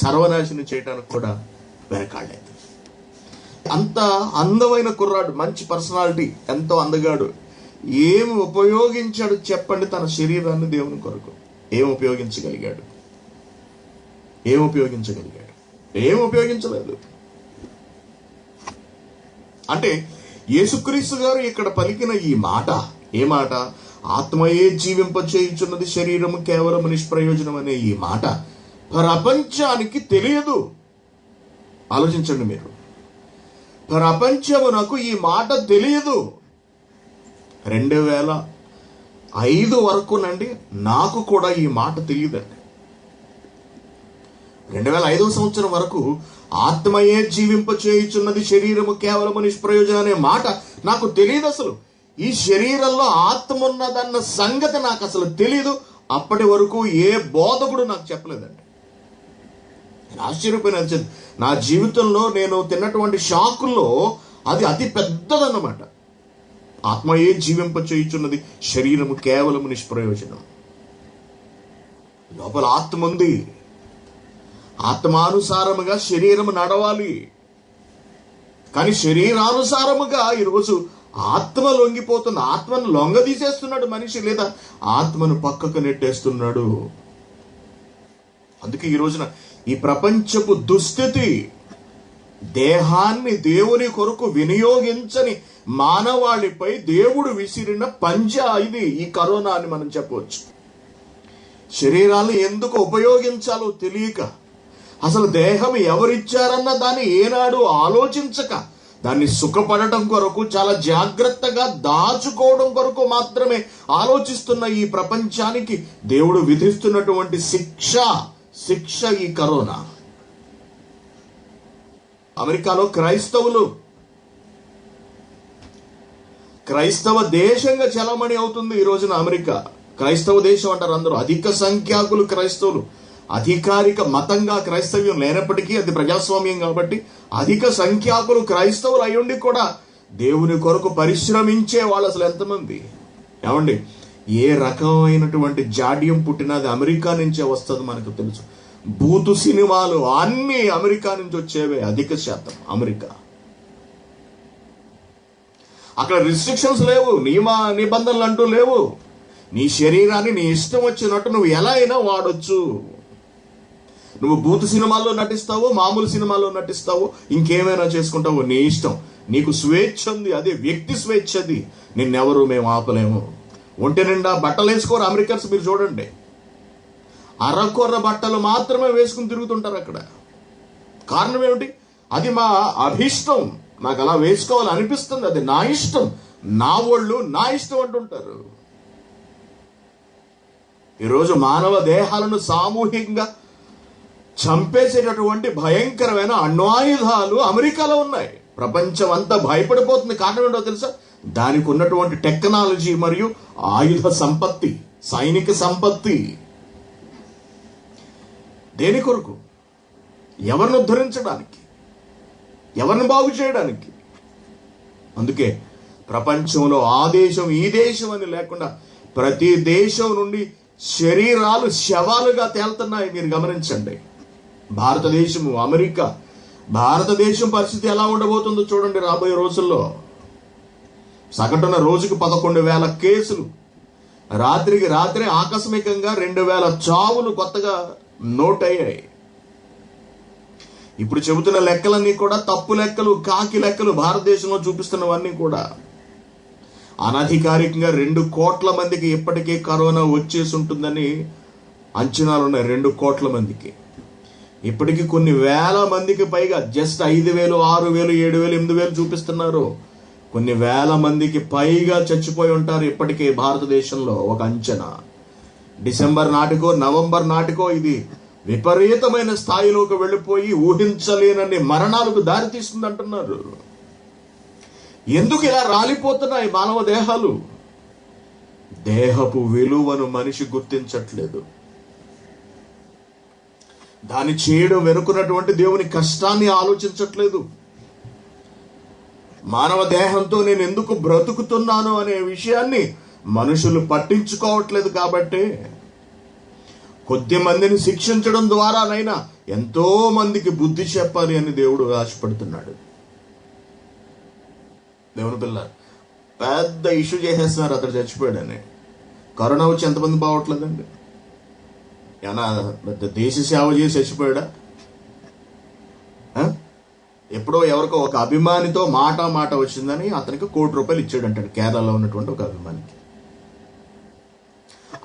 సర్వనాశనం చేయడానికి కూడా వెనకాడలేదు. అంత అందమైన కుర్రాడు, మంచి పర్సనాలిటీ, ఎంతో అందగాడు. ఏమి ఉపయోగించాడు చెప్పండి తన శరీరాన్ని దేవుని కొరకు? ఏం ఉపయోగించగలిగాడు? ఏం ఉపయోగించలేదు. అంటే యేసుక్రీస్తు గారు ఇక్కడ పలికిన ఈ మాట, ఏ మాట? ఆత్మయే జీవింపచేయుచున్నది, శరీరము కేవలం నిష్ప్రయోజనం అనే ఈ మాట ప్రపంచానికి తెలియదు. ఆలోచించండి మీరు, ప్రపంచమునకు ఈ మాట తెలియదు. 2005 వరకునండి నాకు కూడా ఈ మాట తెలియదండి. 2005 సంవత్సరం వరకు ఆత్మయే జీవింపచేయుచున్నది, శరీరము కేవలము నిష్ప్రయోజనం అనే మాట నాకు తెలియదు. అసలు ఈ శరీరంలో ఆత్మ ఉన్నదన్న సంగతి నాకు అసలు తెలియదు. అప్పటి వరకు ఏ బోధకుడు నాకు చెప్పలేదండి. నేను ఆశ్చర్యపోయిన, నా జీవితంలో నేను తిన్నటువంటి షాకుల్లో అది అతి పెద్దదన్నమాట. ఆత్మయే జీవింపచేయుచున్నది, శరీరము కేవలము నిష్ప్రయోజనం. లోపల ఆత్మ ఉంది, ఆత్మానుసారముగా శరీరము నడవాలి. కానీ శరీరానుసారముగా ఈరోజు ఆత్మ లొంగిపోతుంది. ఆత్మను లొంగదీసేస్తున్నాడు మనిషి, లేదా ఆత్మను పక్కకు నెట్టేస్తున్నాడు. అందుకే ఈ రోజున ఈ ప్రపంచపు దుస్థితి, దేహాన్ని దేవుని కొరకు వినియోగించని మానవాళిపై దేవుడు విసిరిన పంజా ఇది, ఈ కరోనా అని మనం చెప్పవచ్చు. శరీరాన్ని ఎందుకు ఉపయోగించాలో తెలియక, అసలు దేహం ఎవరిచ్చారన్న దాన్ని ఏనాడు ఆలోచించక, దాన్ని సుఖపడటం కొరకు చాలా జాగ్రత్తగా దాచుకోవడం కొరకు మాత్రమే ఆలోచిస్తున్న ఈ ప్రపంచానికి దేవుడు విధిస్తున్నటువంటి శిక్ష ఈ కరోనా. అమెరికాలో క్రైస్తవ దేశంగా చలామణి అవుతుంది ఈ రోజున అమెరికా. క్రైస్తవ దేశం అంటారు అందరూ. అధిక సంఖ్యాకులు క్రైస్తవులు. అధికారిక మతంగా క్రైస్తవ్యం లేనప్పటికీ అది ప్రజాస్వామ్యం కాబట్టి అధిక సంఖ్యాకులు క్రైస్తవులు అయ్యుండి కూడా దేవుని కొరకు పరిశ్రమించే వాళ్ళు అసలు ఎంతమంది? ఏమండి, ఏ రకమైనటువంటి జాడ్యం పుట్టినది అమెరికా నుంచే వస్తుంది మనకు తెలుసు. బూతు సినిమాలు అన్ని అమెరికా నుంచి వచ్చేవే, అధిక శాతం అమెరికా. అక్కడ రిస్ట్రిక్షన్స్ లేవు, నియమ నిబంధనలు అంటూ లేవు. నీ శరీరాన్ని నీ ఇష్టం వచ్చినట్టు నువ్వు ఎలా అయినా వాడొచ్చు. నువ్వు బూతు సినిమాల్లో నటిస్తావో, మామూలు సినిమాల్లో నటిస్తావో, ఇంకేమైనా చేసుకుంటావో నీ ఇష్టం. నీకు స్వేచ్ఛ ఉంది, అదే వ్యక్తి స్వేచ్ఛ. అది నిన్నెవరు మేము ఆపలేము. ఒంటి నిండా బట్టలు వేసుకోరు అమెరికన్స్. మీరు చూడండి, అరకొర్ర బట్టలు మాత్రమే వేసుకుని తిరుగుతుంటారు అక్కడ. కారణం ఏమిటి? అది మా అభిష్టం, నాకు అలా వేసుకోవాలి అనిపిస్తుంది, అది నా ఇష్టం, నా ఒళ్ళు నా ఇష్టం అంటుంటారు. ఈరోజు మానవ దేహాలను సామూహికంగా చంపేసేటటువంటి భయంకరమైన అణ్వాయుధాలు అమెరికాలో ఉన్నాయి. ప్రపంచం అంతా భయపడిపోతుంది. కారణం ఏంటో తెలుసా? దానికి ఉన్నటువంటి టెక్నాలజీ మరియు ఆయుధ సంపత్తి, సైనిక సంపత్తి. దేని కొరకు? ఎవరిని ఉద్ధరించడానికి, ఎవరిని బాగు చేయడానికి. అందుకే ప్రపంచంలో ఆ దేశం ఈ దేశం అని లేకుండా ప్రతి దేశం నుండి శరీరాలు శవాలుగా తేలుతున్నాయి. మీరు గమనించండి. భారతదేశము, అమెరికా, భారతదేశం పరిస్థితి ఎలా ఉండబోతుందో చూడండి రాబోయే రోజుల్లో. సగటున రోజుకు 11,000 కేసులు, రాత్రికి రాత్రే ఆకస్మికంగా 2,000 చావులు కొత్తగా నోట్ అయ్యాయి. ఇప్పుడు చెబుతున్న లెక్కలన్నీ కూడా తప్పు లెక్కలు, కాకి లెక్కలు. భారతదేశంలో చూపిస్తున్నవన్నీ కూడా అనధికారికంగా 2 కోట్ల మందికి ఇప్పటికే కరోనా వచ్చేసి ఉంటుందని అంచనాలు ఉన్నాయి. 2 కోట్ల మందికి. ఇప్పటికీ కొన్ని వేల మందికి పైగా, జస్ట్ 5,000, 6,000, 7,000, 8,000 చూపిస్తున్నారు. కొన్ని వేల మందికి పైగా చచ్చిపోయి ఉంటారు ఇప్పటికే భారతదేశంలో ఒక అంచనా. డిసెంబర్ నాటికో నవంబర్ నాటికో ఇది విపరీతమైన స్థాయిలోకి వెళ్ళిపోయి ఊహించలేనన్ని మరణాలకు దారితీస్తుంది అంటున్నారు. ఎందుకు ఇలా రాలిపోతున్నాయి మానవ దేహాలు? దేహపు విలువను మనిషి గుర్తించట్లేదు. దాన్ని చేయడం వెనుకున్నటువంటి దేవుని కష్టాన్ని ఆలోచించట్లేదు. మానవ దేహంతో నేను ఎందుకు బ్రతుకుతున్నాను అనే విషయాన్ని మనుషులు పట్టించుకోవట్లేదు. కాబట్టి కొద్ది మందిని శిక్షించడం ద్వారానైనా ఎంతో మందికి బుద్ధి చెప్పాలి అని దేవుడు ఆశపడుతున్నాడు. దేవుని పిల్ల పెద్ద ఇష్యూ చేసేస్తున్నారు, అతడు చచ్చిపోయాడని. కరోనా వచ్చి ఎంతమంది బావట్లేదండి? ఏమన్నా పెద్ద దేశ సేవ చేసి చచ్చిపోయాడా? ఎప్పుడో ఎవరికో ఒక అభిమానితో మాట వచ్చిందని అతనికి ₹1,00,00,000 ఇచ్చాడంటాడు, కేరళలో ఉన్నటువంటి ఒక అభిమానికి.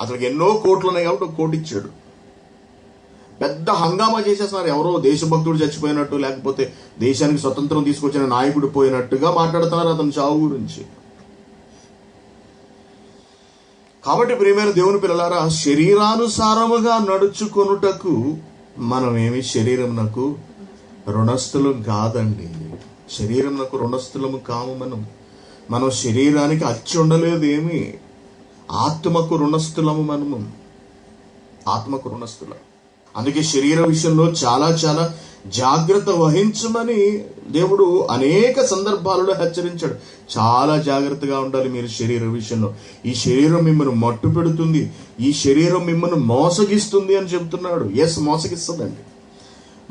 అతనికి ఎన్నో కోట్లు ఉన్నాయి కాబట్టి ₹1,00,00,000 ఇచ్చాడు. పెద్ద హంగామా చేసేస్తున్నారు, ఎవరో దేశభక్తుడు చచ్చిపోయినట్టు, లేకపోతే దేశానికి స్వతంత్రం తీసుకొచ్చిన నాయకుడు పోయినట్టుగా మాట్లాడుతున్నారు అతని చావు గురించి. కాబట్టి ప్రియమైన దేవుని పిల్లలారా, శరీరానుసారముగా నడుచుకొనుటకు మనమేమి శరీరమునకు రుణస్థులం కాదండి. శరీరమునకు రుణస్థులము కాము. మనం శరీరానికి అచ్చి ఉండలేదు ఏమి, ఆత్మకు రుణస్థులము. ఆత్మకు రుణస్థులం. అందుకే శరీర విషయంలో చాలా చాలా జాగ్రత్త వహించమని దేవుడు అనేక సందర్భాలలో హెచ్చరించాడు. చాలా జాగ్రత్తగా ఉండాలి మీరు శరీర విషయంలో. ఈ శరీరం మిమ్మల్ని మట్టు పెడుతుంది, ఈ శరీరం మిమ్మల్ని మోసగిస్తుంది అని చెబుతున్నాడు. ఎస్, మోసగిస్తుందండి.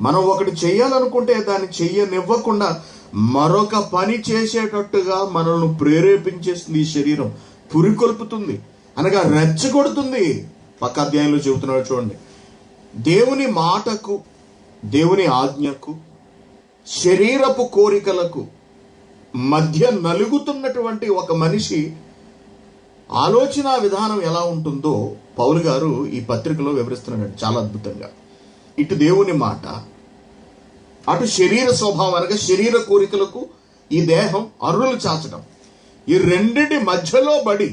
మనం ఒకటి చెయ్యాలనుకుంటే దాన్ని చెయ్యనివ్వకుండా మరొక పని చేసేటట్టుగా మనల్ని ప్రేరేపించేస్తుంది. ఈ శరీరం పురికొల్పుతుంది, అనగా రెచ్చగొడుతుంది. పక్క అధ్యాయంలో చెబుతున్నాడు చూడండి, దేవుని మాటకు, దేవుని ఆజ్ఞకు, శరీరపు కోరికలకు మధ్య నలుగుతున్నటువంటి ఒక మనిషి ఆలోచన విధానం ఎలా ఉంటుందో పౌలు గారు ఈ పత్రికలో వివరిస్తున్నాడు చాలా అద్భుతంగా. ఇటు దేవుని మాట, అటు శరీర స్వభావం అనగా శరీర కోరికలకు ఈ దేహం అర్రులు చాచడం, ఈ రెండింటి మధ్యలో బడి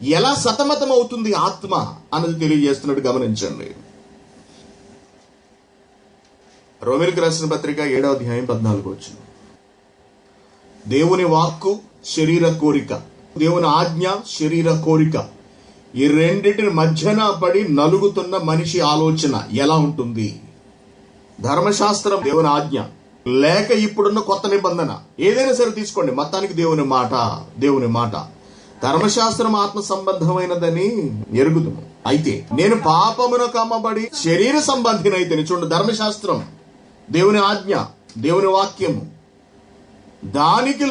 ఎలా సతమతం అవుతుంది ఆత్మ అన్నది తెలియజేస్తున్నాడు. గమనించండి. రోమీయులకు రాసిన పత్రిక 7వ అధ్యాయం 14వ వచనం. దేవుని వాక్కు శరీర కోరిక, దేవుని ఆజ్ఞ శరీర కోరిక, ఈ రెండింటిని మధ్యన పడి నలుగుతున్న మనిషి ఆలోచన ఎలా ఉంటుంది? ధర్మశాస్త్రం దేవుని ఆజ్ఞ, లేక ఇప్పుడున్న కొత్త నిబంధన ఏదైనా సరే తీసుకోండి, మొత్తానికి దేవుని మాట. ధర్మశాస్త్రం ఆత్మ సంబంధమైనదని ఎరుగుదుము. అయితే నేను పాపమునకు అమ్మబడి శరీర సంబంధినైతే, చూడండి, ధర్మశాస్త్రం, దేవుని ఆజ్ఞ, దేవుని వాక్యము, దానికి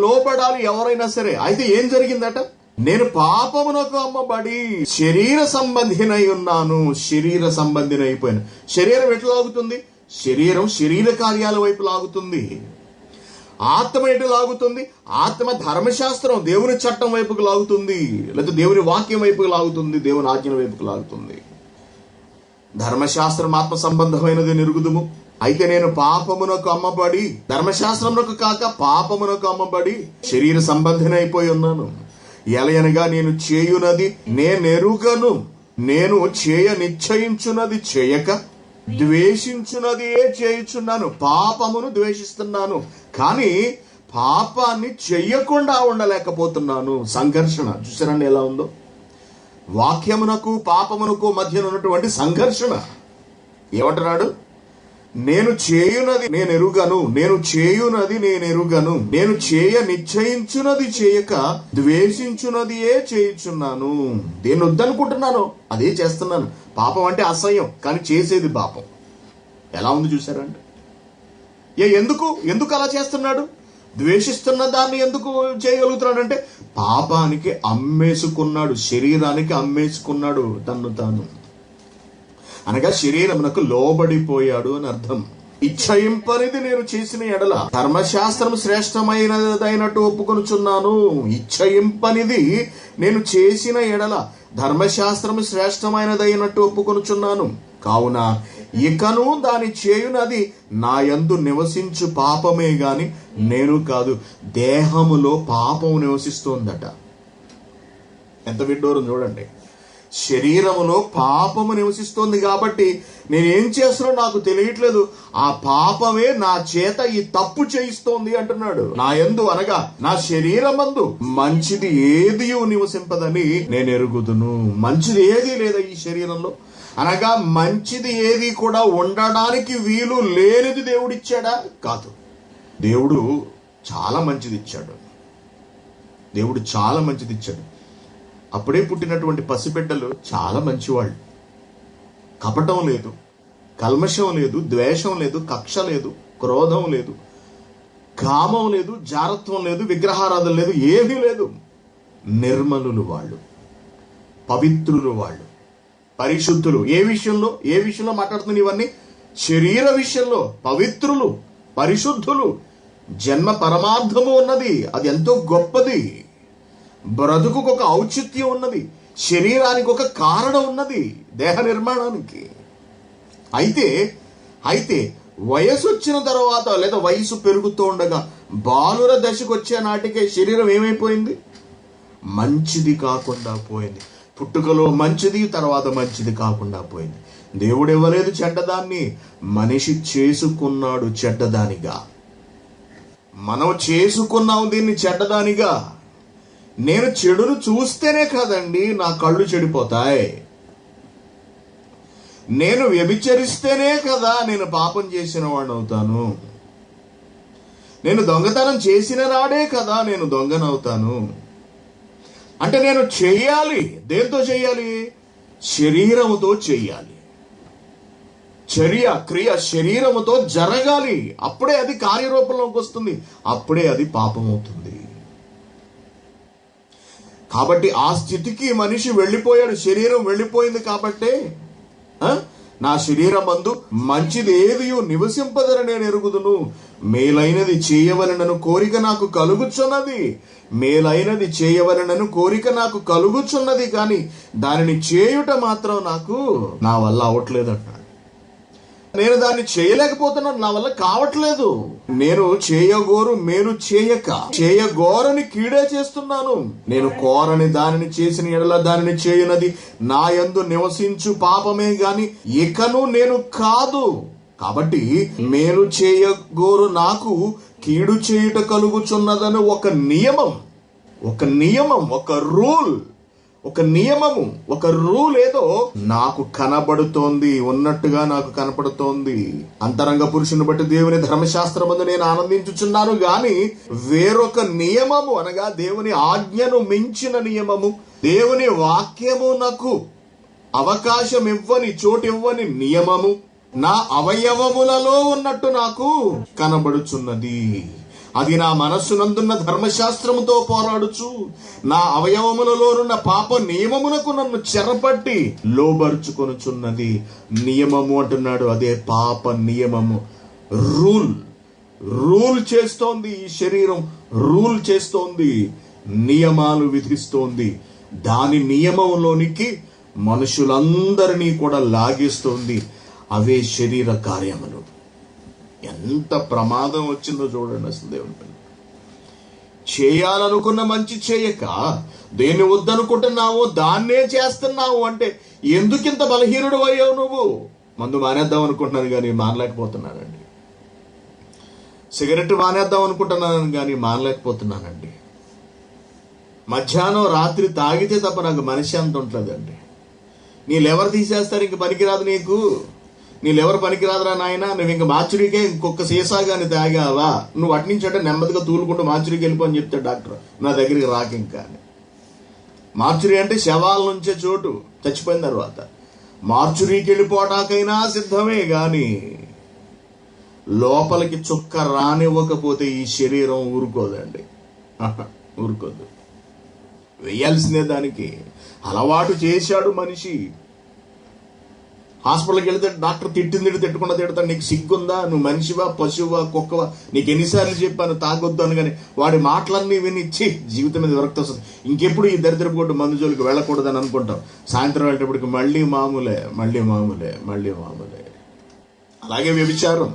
లోబడాలి ఎవరైనా సరే. అయితే ఏం జరిగిందట? నేను పాపమునకు అమ్మబడి శరీర సంబంధినై ఉన్నాను. శరీర సంబంధిని అయిపోయాను. శరీరం ఎట్లా లాగుతుంది? శరీర కార్యాల వైపు లాగుతుంది. ఆత్మ ఎటు లాగుతుంది? ఆత్మ ధర్మశాస్త్రం, దేవుని చట్టం వైపుకు లాగుతుంది, లేకపోతే దేవుని వాక్యం వైపుకు లాగుతుంది, దేవుని ఆజ్ఞ వైపుకు లాగుతుంది. ధర్మశాస్త్రం ఆత్మ సంబంధమైనది నిరుగుదుము. అయితే నేను పాపమునకు అమ్మబడి, ధర్మశాస్త్రమునకు కాక పాపమునకు అమ్మబడి శరీర సంబంధిని అయిపోయి ఉన్నాను. ఎలయనగా నేను చేయునది నేనెరుగను, నేను చేయ నిశ్చయించున్నది చేయక ద్వేషించున్నది చేయుచున్నాను. పాపమును ద్వేషిస్తున్నాను, కానీ పాపాన్ని చెయ్యకుండా ఉండలేకపోతున్నాను. సంఘర్షణ చూసారండి ఎలా ఉందో? వాక్యమునకు పాపమునకు మధ్యన ఉన్నటువంటి సంఘర్షణ. ఏమంటున్నాడు? నేను చేయునది నేనెరుగను, నేను చేయ నిశ్చయించున్నది చేయక ద్వేషించున్నది చేయుచున్నాను. దేన్ని వద్దనుకుంటున్నాను అదే చేస్తున్నాను. పాపం అంటే అసహ్యం, కానీ చేసేది పాపం. ఎలా ఉంది చూసారండి? ఎందుకు అలా చేస్తున్నాడు? ద్వేషిస్తున్న దాన్ని ఎందుకు చేయగలుగుతున్నాడంటే పాపానికి అమ్మేసుకున్నాడు, శరీరానికి అమ్మేసుకున్నాడు తన్ను తాను. అనగా శరీరమునకు లోబడిపోయాడు అని అర్థం. ఇచ్చయింపనిది నేను చేసిన ఎడల ధర్మశాస్త్రం శ్రేష్టమైనదైనట్టు ఒప్పుకొనుచున్నాను. ఇచ్చయింపనిది నేను చేసిన ఎడల ధర్మశాస్త్రం శ్రేష్టమైనదైనట్టు ఒప్పుకొనుచున్నాను. కావున ఇకను దాని చేయునది నా యందు నివసించు పాపమే గాని నేను కాదు. దేహములో పాపము నివసిస్తోందట. ఎంత విడ్డూరం చూడండి. శరీరములో పాపము నివసిస్తోంది కాబట్టి నేనేం చేస్తున్నా నాకు తెలియట్లేదు, ఆ పాపమే నా చేత ఈ తప్పు చేయిస్తోంది అంటున్నాడు. నా యందు అనగా నా శరీరమందు మంచిది ఏది నివసింపదని నేను ఎరుగుదును. మంచిది ఏది లేదా ఈ శరీరంలో, అనగా మంచిది ఏది కూడా ఉండడానికి వీలు లేనిది దేవుడిచ్చాడా? కాదు. దేవుడు చాలా మంచిది ఇచ్చాడు. అప్పుడే పుట్టినటువంటి పసిబిడ్డలు చాలా మంచివాళ్ళు. కపటం లేదు, కల్మషం లేదు, ద్వేషం లేదు, కక్ష లేదు, క్రోధం లేదు, కామం లేదు, జారత్వం లేదు, విగ్రహారాధన లేదు, ఏమీ లేదు. నిర్మలులు వాళ్ళు, పవిత్రులు వాళ్ళు, పరిశుద్ధులు. ఏ విషయంలో మాట్లాడుతుంది? ఇవన్నీ శరీర విషయంలో పవిత్రులు, పరిశుద్ధులు. జన్మ పరమార్థము ఉన్నది, అది ఎంతో గొప్పది. బ్రతుకుకు ఒక ఔచిత్యం ఉన్నది, శరీరానికి ఒక కారణం ఉన్నది, దేహ నిర్మాణానికి. అయితే వయసు వచ్చిన తర్వాత లేదా వయసు పెరుగుతూ ఉండగా బాలుర దశకు వచ్చే నాటికే శరీరం ఏమైపోయింది? మంచిది కాకుండా పోయింది. పుట్టుకలో మంచిది, తర్వాత మంచిది కాకుండా పోయింది. దేవుడు ఇవ్వలేదు చెడ్డదాన్ని, మనిషి చేసుకున్నాడు చెడ్డదానిగా. మనం చేసుకున్నాం దీన్ని చెడ్డదానిగా. నేను చెడును చూస్తేనే కదండి నా కళ్ళు చెడిపోతాయి. నేను వ్యభిచరిస్తేనే కదా నేను పాపం చేసిన వాడిని అవుతాను. నేను దొంగతనం చేసిన నాడే కదా నేను దొంగనవుతాను. అంటే నేను చెయ్యాలి. దేంతో చెయ్యాలి? శరీరముతో చెయ్యాలి. క్రియ శరీరముతో జరగాలి. అప్పుడే అది కార్యరూపంలోకి వస్తుంది, అప్పుడే అది పాపం అవుతుంది. కాబట్టి ఆ స్థితికి మనిషి వెళ్ళిపోయాడు, శరీరం వెళ్ళిపోయింది. కాబట్టే నా శరీరమందు మంచిది ఏదియు నివసింపదని నేను ఎరుగుదును, మేలైనది చేయవలనను కోరిక నాకు కలుగుచున్నది. మేలైనది చేయవలనను కోరిక నాకు కలుగుచున్నది, కానీ దానిని చేయుట మాత్రం నాకు నా వల్ల అవట్లేదన్నాడు. నేను దాన్ని చేయలేకపోతున్నాను, నా వల్ల కావట్లేదు. నేను చేయగోరు మేలు చేయగోరని కీడే చేస్తున్నాను. నేను కోరని దానిని చేసిన ఎడల దానిని చేయనది నా యందు నివసించు పాపమే గాని ఇకను నేను కాదు. కాబట్టి మేలు చేయగోరు నాకు కీడు చేయుట కలుగుచున్నదని ఒక నియమం, ఒక రూల్ ఏదో నాకు కనబడుతోంది, ఉన్నట్టుగా నాకు కనపడుతోంది. అంతరంగ పురుషుని బట్టి దేవుని ధర్మశాస్త్రమందు నేను ఆనందించుచున్నాను గాని వేరొక నియమము, అనగా దేవుని ఆజ్ఞను మించిన నియమము, దేవుని వాక్యమునకు అవకాశం ఇవ్వని, చోటివ్వని నియమము నా అవయవములలో ఉన్నట్టు నాకు కనబడుచున్నది. అది నా మనస్సునందున్న ధర్మశాస్త్రముతో పోరాడుచు నా అవయవములలోనున్న పాప నియమమునకు నన్ను చెరపట్టి లోబరుచుకొనుచున్నది. నియమము అంటున్నాడు, అదే పాప నియమము. రూల్ చేస్తోంది. ఈ శరీరం రూల్ చేస్తోంది, నియమాలు విధిస్తోంది. దాని నియమంలోనికి మనుషులందరినీ కూడా లాగేస్తోంది. అవే శరీర కార్యములు. ఎంత ప్రమాదం వచ్చిందో చూడండి. అసలు దేవుని పిల్ల చేయాలనుకున్న మంచి చేయక దేన్ని వద్దనుకుంటున్నావో దాన్నే చేస్తున్నావు. అంటే ఎందుకింత బలహీనుడు అయ్యావు నువ్వు? మందు మానేద్దాం అనుకుంటున్నాను కానీ మానలేకపోతున్నానండి. సిగరెట్ మానేద్దాం అనుకుంటున్నాను కానీ మానలేకపోతున్నానండి. మధ్యాహ్నం రాత్రి తాగితే తప్ప నాకు మనిషి అంత ఉంటుందండి. నీళ్ళెవరు తీసేస్తారు? ఇంక పనికిరాదు నీకు, నీళ్ళెవరు పనికిరాదురా నాయన, నువ్వు ఇంక మార్చురీకే ఇంకొక సీసా కానీ తాగావా, నువ్వు అటు నుంచి అంటే నెమ్మదిగా తూలుకుంటూ మార్చురీకి వెళ్ళిపో అని చెప్తాడు డాక్టర్. నా దగ్గరికి రాక ఇంకా. మార్చురీ అంటే శవాల నుంచే చోటు, చచ్చిపోయిన తర్వాత మార్చురీకి వెళ్ళిపోవటాకైనా సిద్ధమే గాని లోపలికి చుక్క రానివ్వకపోతే ఈ శరీరం ఊరుకోదండి. ఊరుకోదు, వేయాల్సిందే. దానికి అలవాటు చేశాడు మనిషి. హాస్పిటల్కి వెళితే డాక్టర్ తిట్టుకుండా తిడతాడు. నీకు సిగ్గుందా? నువ్వు మనిషివా, పశువా, కుక్కవా? నీకు ఎన్నిసార్లు చెప్పాను తాగొద్దు అని. కానీ వాడి మాటలన్నీ విని జీవితం మీద విరక్తి వస్తుంది. ఇంకెప్పుడు ఈ దరిద్రపు కొట్టు మందు జోలికి వెళ్ళకూడదని అనుకుంటాం. సాయంత్రం వెళ్ళేటప్పటికి మళ్ళీ మామూలే. అలాగే వ్యభిచారం.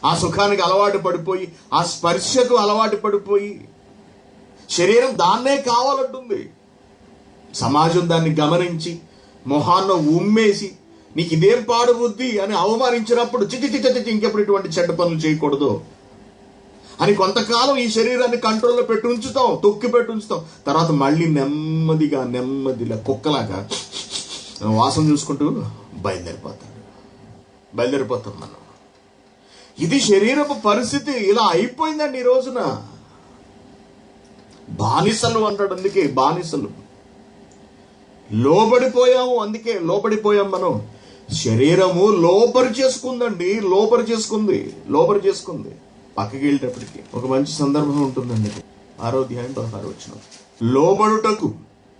ఆ సుఖానికి అలవాటు పడిపోయి, ఆ స్పర్శకు అలవాటు పడిపోయి శరీరం దాన్నే కావాలంటుంది. సమాజం దాన్ని గమనించి మొహాన్న ఉమ్మేసి నీకు ఇదేం పాడు బుద్ధి అని అవమానించినప్పుడు చిచి ఇంకెప్పుడు ఇటువంటి చెడ్డ పనులు చేయకూడదు అని కొంతకాలం ఈ శరీరాన్ని కంట్రోల్లో పెట్టి ఉంచుతాం, తొక్కి పెట్టి ఉంచుతాం. తర్వాత మళ్ళీ నెమ్మదిగా కుక్కలాగా వాసన చూసుకుంటూ బయలుదేరిపోతాం మనం. ఇది శరీరపు పరిస్థితి. ఇలా అయిపోయిందండి ఈ రోజున. బానిసలు అంటాడు, అందుకే బానిసలు. లోబడిపోయాము, అందుకే లోబడిపోయాం మనం. శరీరము లోపరి చేసుకుంది. పక్కకి వెళ్ళేటప్పటికి ఒక మంచి సందర్భం ఉంటుందండి. 6వ అధ్యాయం 16వ వచనం. లోబడుటకు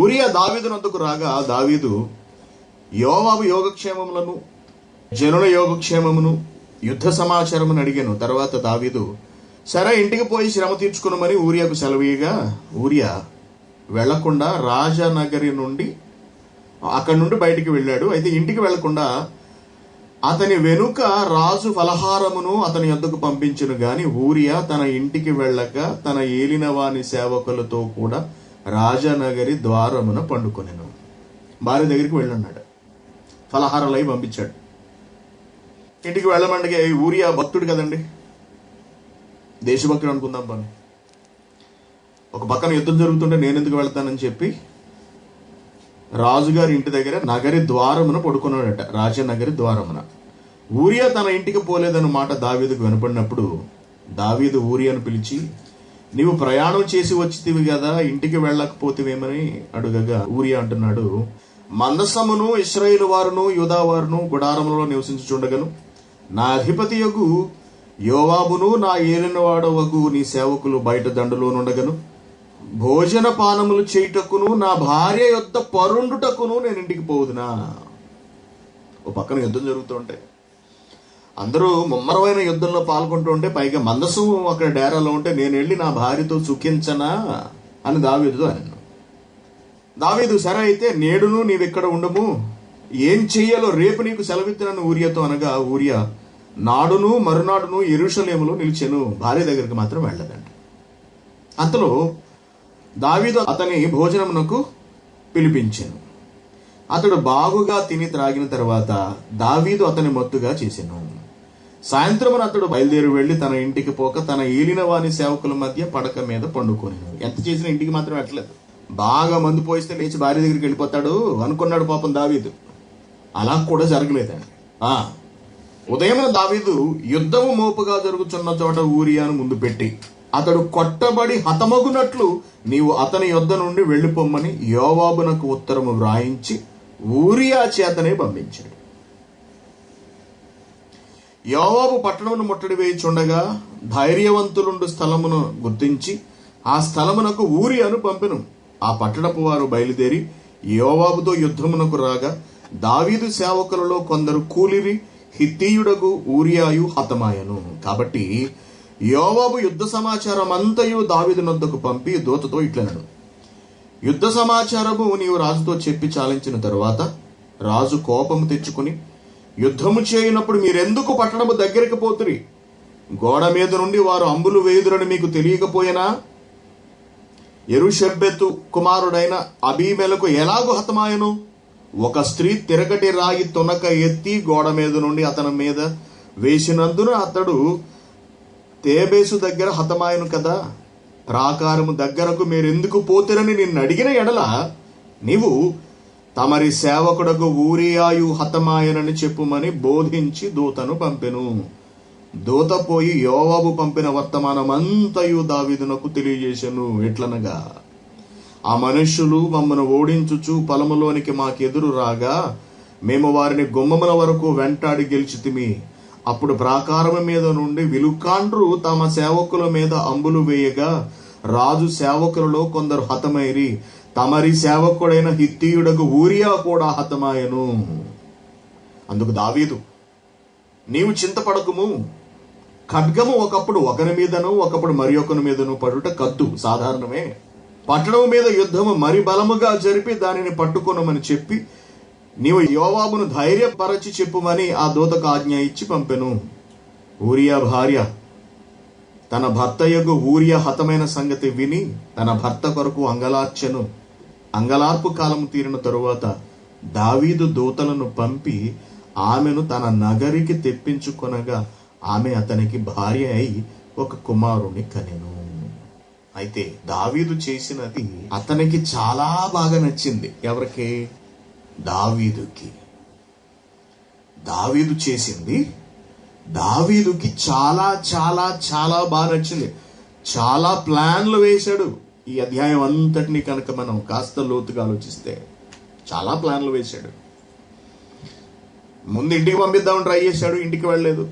ఊరియా దావీదునొద్దకు రాగా దావీదు యోవాబు యోగక్షేమములను జనుల యోగక్షేమమును యుద్ధ సమాచారమును అడిగాను. తర్వాత దావీదు సరే ఇంటికి పోయి శ్రమ తీర్చుకున్నామని ఊరియాకు సెలవీయగా ఊరియా వెళ్లకుండా రాజనగరి నుండి అక్కడి నుండి బయటికి వెళ్ళాడు. అయితే ఇంటికి వెళ్లకుండా అతని వెనుక రాజు ఫలహారమును అతని యొద్దకు పంపించును గాని ఊరియా తన ఇంటికి వెళ్ళక తన ఏలిన వాని సేవకులతో కూడా రాజనగరి ద్వారమున పండుకొనెను. భార్య దగ్గరికి వెళ్ళన్నాడు, ఫలహారాలు అయి పంపించాడు. ఇంటికి వెళ్ళమండగా ఊరియా భక్తుడు కదండి, దేశభక్తుడు అనుకుందాం పని. ఒక పక్కన యుద్ధం జరుగుతుంటే నేను ఎందుకు వెళ్తానని చెప్పి రాజుగారి ఇంటి దగ్గర నగరి ద్వారమున పడుకున్నాడట, రాజనగరి ద్వారమున. ఊరియా తన ఇంటికి పోలేదన్న మాట దావీదుకు వినపడినప్పుడు దావీదు ఊరియాను పిలిచి, నీవు ప్రయాణం చేసి వచ్చితివి కదా, ఇంటికి వెళ్ళకపోతేవేమని అడుగగా ఊరియా అంటున్నాడు, మందసమును ఇశ్రాయేలు వారును యూదా వారును గుడారములలో నివసించుచుండగను నా అధిపతియగు యోవాబును నా ఏలినవాడవగు నీ సేవకులు బయట దండులోనుండగను భోజన పానములు చేయుటకును నా భార్య యొద్ద పరుండుటకును నేను ఇంటికి పోదునా. ఓ పక్కన యుద్ధం జరుగుతూ ఉంటే అందరూ ముమ్మరమైన యుద్ధంలో పాల్గొంటూ ఉంటే పైగా మందసం అక్కడ డేరాలో ఉంటే నేను వెళ్ళి నా భార్యతో సుఖించనా అని దావీదుతో అన్నాను. దావీదు సరే అయితే నేడును నీవెక్కడ ఉండము, ఏం చెయ్యాలో రేపు నీకు సెలవిత్తునని ఊరియాతో అనగా ఊరియా నాడును మరునాడును యెరూషలేములో నిలిచెను, భార్య దగ్గరికి మాత్రం వెళ్ళదండి. అంతలో దావీదు అతని భోజనమునకు పిలిపించెను. అతడు బాగుగా తిని త్రాగిన తర్వాత దావీదు అతని మత్తుగా చేసెను. సాయంత్రమున అతడు బయలుదేరి వెళ్లి తన ఇంటికి పోక తన ఏలిన వాని సేవకుల మధ్య పడక మీద పండుకొనెను. ఎంత చేసినా ఇంటికి మాత్రం వెళ్ళలేదు. బాగా మందు పోయిస్తే లేచి భార్య దగ్గరికి వెళ్ళిపోతాడు అనుకున్నాడు పాపం దావీదు. అలా కూడా జరగలేదండి. ఉదయమున దావీదు యుద్ధము మోపుగా జరుగుతున్న చోట ఊరియాను ముందు పెట్టి అతడు కొట్టబడి హతమగునట్లు నీవు అతని యొద్ద నుండి వెళ్లిపోమ్మని యోవాబునకు ఉత్తరము వ్రాయించి ఊరియా చేతనే పంపించాడు. యోవాబు పట్టణమును ముట్టడి వేయుచుండగా ధైర్యవంతులుండు స్థలమును గుర్తించి ఆ స్థలమునకు ఊరియాను పంపెను. ఆ పట్టణపు వారు బయలుదేరి యోవాబుతో యుద్ధమునకు రాగా దావీదు సేవకులలో కొందరు కూలిరి, హిత్తీయుడగు ఊరియాయు హతమాయను. కాబట్టి యోవాబు యుద్ధ సమాచారం అంతయు దావీదునొద్దకు పంపి దూతతో ఇట్లనడు, యుద్ధ సమాచారము నీవు రాజుతో చెప్పి చాలించిన తరువాత రాజు కోపము తెచ్చుకుని యుద్ధము చేయనప్పుడు మీరెందుకు పట్టణము దగ్గరికి పోతురి? గోడ మీద నుండి వారు అంబులు వేయుదురని మీకు తెలియకపోయినా యెరుషెబ్బెతు కుమారుడైన అబీమెలకు ఎలాగూ హతమాయను? ఒక స్త్రీ తిరగటి రాయి తునక ఎత్తి గోడ మీద నుండి అతని మీద వేసినందున అతడు తేబేసు దగ్గర హతమాయను కదా. ప్రాకారము దగ్గరకు మీరెందుకు పోతిరని నిన్ను అడిగిన ఎడల నీవు తమరి సేవకుడకు ఊరియాయు హతమాయనని చెప్పుమని బోధించి దూతను పంపెను. దూత పోయి యోవాబు పంపిన వర్తమానమంతయు దావీదునకు తెలియజేసెను. ఎట్లనగా, ఆ మనుష్యులు మమ్మను ఓడించుచు పొలములోనికి మాకెదురు రాగా మేము వారిని గుమ్మముల వరకు వెంటాడి గెలిచితిమి. అప్పుడు ప్రాకారము మీద నుండి విలుకాండ్రు తమ సేవకుల మీద అంబులు వేయగా రాజు సేవకులలో కొందరు హతమైరి, తమరి సేవకుడైన హిత్తీయుడకు ఊరియా కూడా హతమాయను. అందుకు దావీదు, నీవు చింతపడకుము, ఖడ్గము ఒకప్పుడు ఒకరి మీదను ఒకప్పుడు మరి ఒకరి మీదను పడుట కద్దు, సాధారణమే. పట్టణం మీద యుద్ధము మరి బలముగా జరిపి దానిని పట్టుకొనమని చెప్పి నీవు యోవాబును ధైర్యపరచి చెప్పుమని ఆ దూతకు ఆజ్ఞ ఇచ్చి పంపెను. ఊరియా భార్య తన భర్తయగు ఊరియా హతమైన సంగతి విని తన భర్త కొరకు అంగలార్చెను. అంగలార్పు కాలము తీరిన తరువాత దావీదు దూతలను పంపి ఆమెను తన నగరికి తెప్పించుకొనగా ఆమె అతనికి భార్య అయి ఒక కుమారుని కనెను. అయితే దావీదు చేసినది అతనికి చాలా బాగా నచ్చింది. ఎవరికి? దావీదుకి. దావీదు చేసింది దావీదుకి చాలా చాలా చాలా బాగా నచ్చింది. చాలా ప్లాన్లు వేశాడు. ఈ అధ్యాయం అంతటినీ కనుక మనం కాస్త లోతుగా ఆలోచిస్తే చాలా ప్లాన్లు వేశాడు. ముందు ఇంటికి పంపిద్దామని ట్రై చేశాడు, ఇంటికి వెళ్ళలేదు.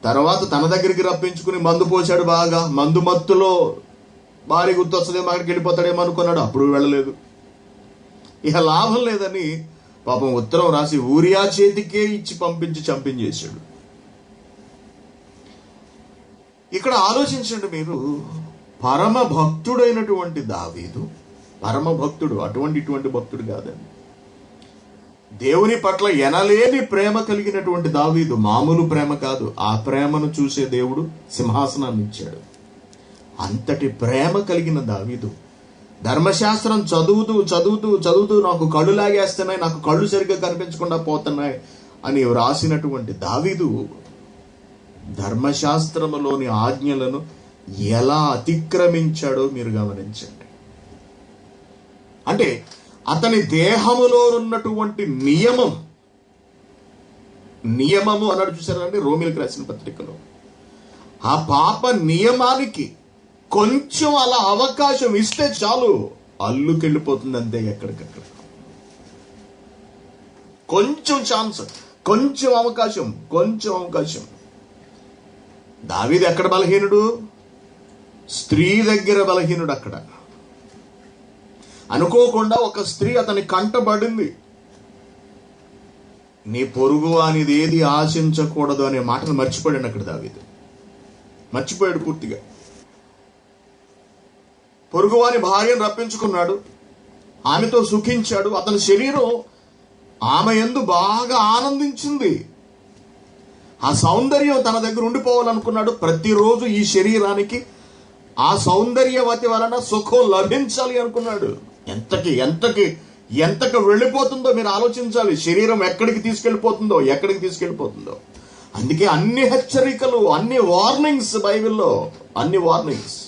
తర్వాత తన దగ్గరికి రప్పించుకుని మందు పోశాడు. బాగా మందు మత్తులో భారీ గుర్తొస్తుందేమో, అక్కడికి వెళ్ళిపోతాడేమో అనుకున్నాడు, అప్పుడు వెళ్ళలేదు. ఇక లాభం లేదని పాపం ఉత్తరం రాసి ఊరియా చేతికే ఇచ్చి పంపించి చంపించేశాడు. ఇక్కడ ఆలోచించండి మీరు, పరమ భక్తుడైనటువంటి దావీదు, పరమ భక్తుడు, ఇటువంటి భక్తుడు కాదండి. దేవుని పట్ల ఎనలేని ప్రేమ కలిగినటువంటి దావీదు, మామూలు ప్రేమ కాదు. ఆ ప్రేమను చూసే దేవుడు సింహాసనాన్ని ఇచ్చాడు. అంతటి ప్రేమ కలిగిన దావీదు ధర్మశాస్త్రం చదువుతూ చదువుతూ చదువుతూ నాకు కళ్ళు లాగేస్తున్నాయి, నాకు కళ్ళు సరిగ్గా కనిపించకుండా పోతున్నాయి అని రాసినటువంటి దావీదు ధర్మశాస్త్రములోని ఆజ్ఞలను ఎలా అతిక్రమించాడో మీరు గమనించండి. అంటే అతని దేహములో ఉన్నటువంటి నియమము అన్నాడు చూసారండి రోమిలకు రాసిన పత్రికలో. ఆ పాప నియమానికి కొంచెం అలా అవకాశం ఇస్తే చాలు, అల్లుకెళ్ళిపోతుంది అంతే ఎక్కడికక్కడ. కొంచెం ఛాన్స్, కొంచెం అవకాశం. దావీదు ఎక్కడ బలహీనుడు? స్త్రీ దగ్గర బలహీనుడు. అక్కడ అనుకోకుండా ఒక స్త్రీ అతని కంటబడింది. నీ పొరుగు అనేది ఏది ఆశించకూడదు అనే మాటను మర్చిపోయాడు అక్కడ దావీదు. మర్చిపోయాడు పూర్తిగా. పొరుగువాని భార్యను రప్పించుకున్నాడు, ఆమెతో సుఖించాడు. అతని శరీరం ఆమె యందు బాగా ఆనందించింది. ఆ సౌందర్యం తన దగ్గర ఉండిపోవాలనుకున్నాడు. ప్రతిరోజు ఈ శరీరానికి ఆ సౌందర్యవతి వలన సుఖం లభించాలి అనుకున్నాడు. ఎంతకి వెళ్ళిపోతుందో మీరు ఆలోచించాలి. శరీరం ఎక్కడికి తీసుకెళ్ళిపోతుందో. అందుకే అన్ని హెచ్చరికలు, అన్ని వార్నింగ్స్ బైబిల్లో, అన్ని వార్నింగ్స్.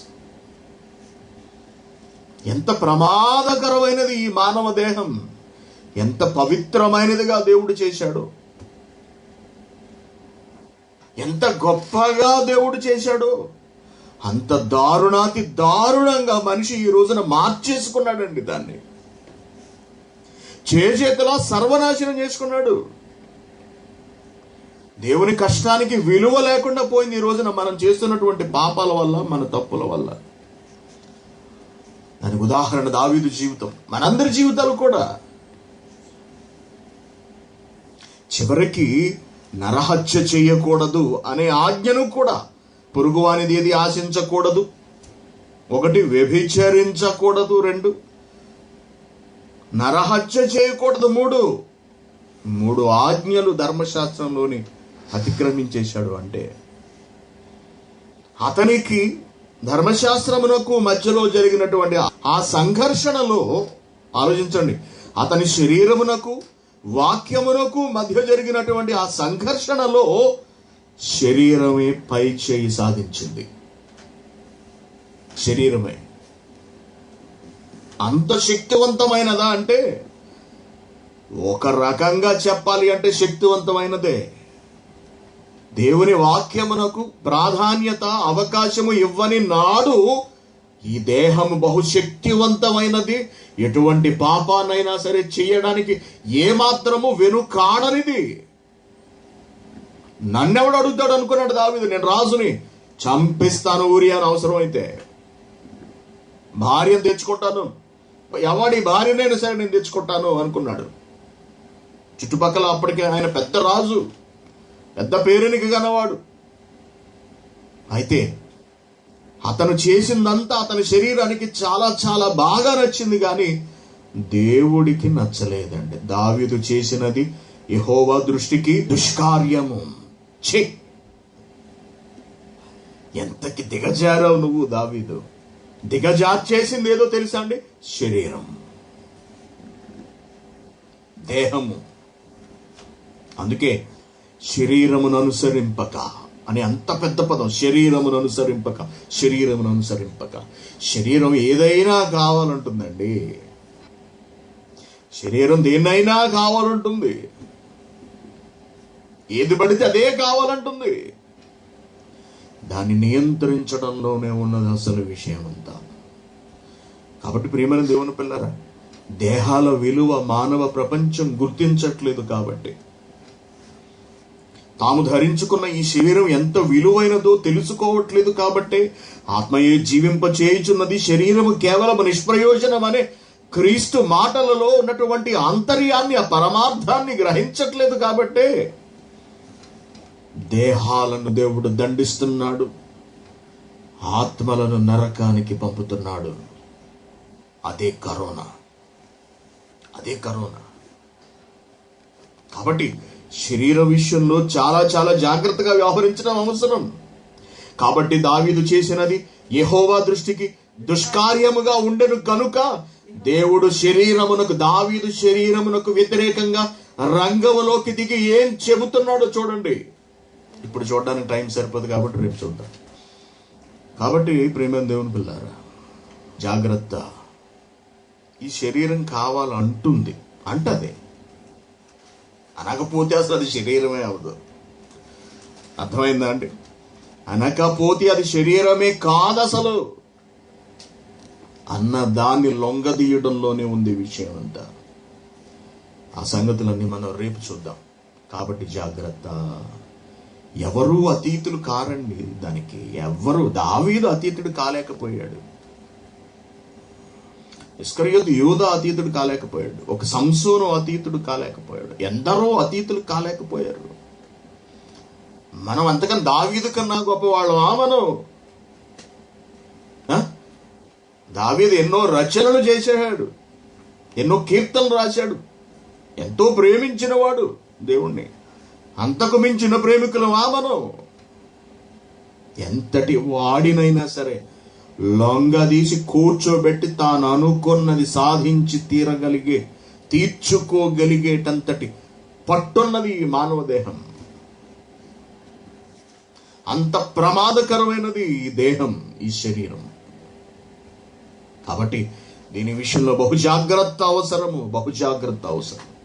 ఎంత ప్రమాదకరమైనది ఈ మానవ దేహం, ఎంత పవిత్రమైనదిగా దేవుడు చేశాడు, ఎంత గొప్పగా దేవుడు చేశాడు. అంత దారుణాతి దారుణంగా మనిషి ఈ రోజున మార్చేసుకున్నాడండి. దాన్ని చేతులా సర్వనాశనం చేసుకున్నాడు. దేవుని కష్టానికి విలువ లేకుండా పోయింది ఈ రోజున మనం చేస్తున్నటువంటి పాపాల వల్ల, మన తప్పుల వల్ల. దానికి ఉదాహరణ దావీదు జీవితం, మనందరి జీవితాలు కూడా. చివరికి నరహత్య చేయకూడదు అనే ఆజ్ఞను కూడా, పొరుగువానిది ఏది ఆశించకూడదు, 1 వ్యభిచరించకూడదు, 2 నరహత్య చేయకూడదు, 3 ఆజ్ఞలు ధర్మశాస్త్రంలోని అతిక్రమించేశాడు. అంటే అతనికి ధర్మశాస్త్రమునకు మధ్యలో జరిగినటువంటి ఆ సంఘర్షణలో ఆలోచించండి. అతని శరీరమునకు వాక్యమునకు మధ్య జరిగినటువంటి ఆ సంఘర్షణలో శరీరమే పై చేయి సాధించింది. శరీరమే అంత శక్తివంతమైనదా అంటే, ఒక రకంగా చెప్పాలి అంటే శక్తివంతమైనదే. దేవుని వాక్యమునకు ప్రాధాన్యత, అవకాశము ఇవ్వని నాడు ఈ దేహము బహుశక్తివంతమైనది. ఎటువంటి పాపాన్నైనా సరే చేయడానికి ఏమాత్రము వెనుకాడనిది. నన్నెవడు అడుగుతాడు అనుకున్నాడు దావీదు. నేను రాజుని, చంపిస్తాను ఊరియాను అవసరమైతే, భార్యను తెచ్చుకుంటాను, ఎవడి భార్యనైనా సరే నేను తెచ్చుకుంటాను అనుకున్నాడు. చుట్టుపక్కల అప్పటికే ఆయన పెద్ద రాజు, పెద్ద పేరునికి గనవాడు. అయితే అతను చేసిందంతా అతని శరీరానికి చాలా చాలా బాగా నచ్చింది, కానీ దేవుడికి నచ్చలేదండి. దావీదు చేసినది యెహోవా దృష్టికి దుష్కార్యము. ఎంతకి దిగజారావు నువ్వు దావీదు. దిగజార్చేసింది ఏదో తెలుసా అండి? శరీరం, దేహము. అందుకే శరీరమును అనుసరింపక అని అంత పెద్ద పదం. శరీరమును అనుసరింపక. శరీరం ఏదైనా కావాలంటుందండి. శరీరం దేన్నైనా కావాలంటుంది, ఏది పడితే అదే కావాలంటుంది. దాన్ని నియంత్రించడంలోనే ఉన్నది అసలు విషయం అంతా. కాబట్టి ప్రియమైన దేవుని పిల్లరా, దేహాల విలువ మానవ ప్రపంచం గుర్తించట్లేదు. కాబట్టి తాము ధరించుకున్న ఈ శరీరం ఎంత విలువైనదో తెలుసుకోవట్లేదు. కాబట్టి ఆత్మయే జీవింప చేయుచున్నది, శరీరము కేవలం నిష్ప్రయోజనం అనే క్రీస్తు మాటలలో ఉన్నటువంటి ఆంతర్యాన్ని, ఆ పరమార్థాన్ని గ్రహించట్లేదు. కాబట్టే దేహాలను దేవుడు దండిస్తున్నాడు, ఆత్మలను నరకానికి పంపుతున్నాడు. అదే కరోనా. కాబట్టి శరీర విషయంలో చాలా చాలా జాగ్రత్తగా వ్యవహరించడం అవసరం. కాబట్టి దావీదు చేసినది యెహోవా దృష్టికి దుష్కార్యముగా ఉండెను కనుక దేవుడు దావీదు శరీరమునకు వ్యతిరేకంగా రంగంలోకి దిగి ఏం చెబుతున్నాడో చూడండి. ఇప్పుడు చూడడానికి టైం సరిపోదు కాబట్టి రేపు చూద్దాం. కాబట్టి ప్రేమ దేవుని పిల్లారా, జాగ్రత్త. ఈ శరీరం కావాలంటుంది, అంటది. అనకపోతే అసలు అది శరీరమే అవదు. అర్థమైందా అండి? అనకపోతే అది శరీరమే కాదు అసలు అన్న దాన్ని లొంగదీయడంలోనే ఉంది విషయం అంతా. ఆ సంగతులన్నీ మనం రేపు చూద్దాం. కాబట్టి జాగ్రత్త. ఎవరు అతీతులు కారండి దానికి. దావీదు అతీతుడు కాలేకపోయాడు, ఇస్కరియోతు యూదా అతీతుడు కాలేకపోయాడు, ఒక సంసోను అతీతుడు కాలేకపోయాడు, ఎందరో అతీతులు కాలేకపోయారు. మనం అంతకన్నా దావీదు కన్నా గొప్పవాళ్ళం. దావీదు ఎన్నో రచనలు చేశాడు, ఎన్నో కీర్తనలు రాశాడు, ఎంతో ప్రేమించిన వాడు దేవుణ్ణి. అంతకు మించిన ప్రేమికులు మనం. ఎంతటి వాడినైనా సరే లొంగదీసి కూర్చోబెట్టి తాను అనుకున్నది సాధించి తీర్చుకోగలిగేటంతటి పట్టున్నది ఈ మానవ దేహం. అంత ప్రమాదకరమైనది ఈ దేహం, ఈ శరీరం. కాబట్టి దీని విషయంలో బహుజాగ్రత్త అవసరం.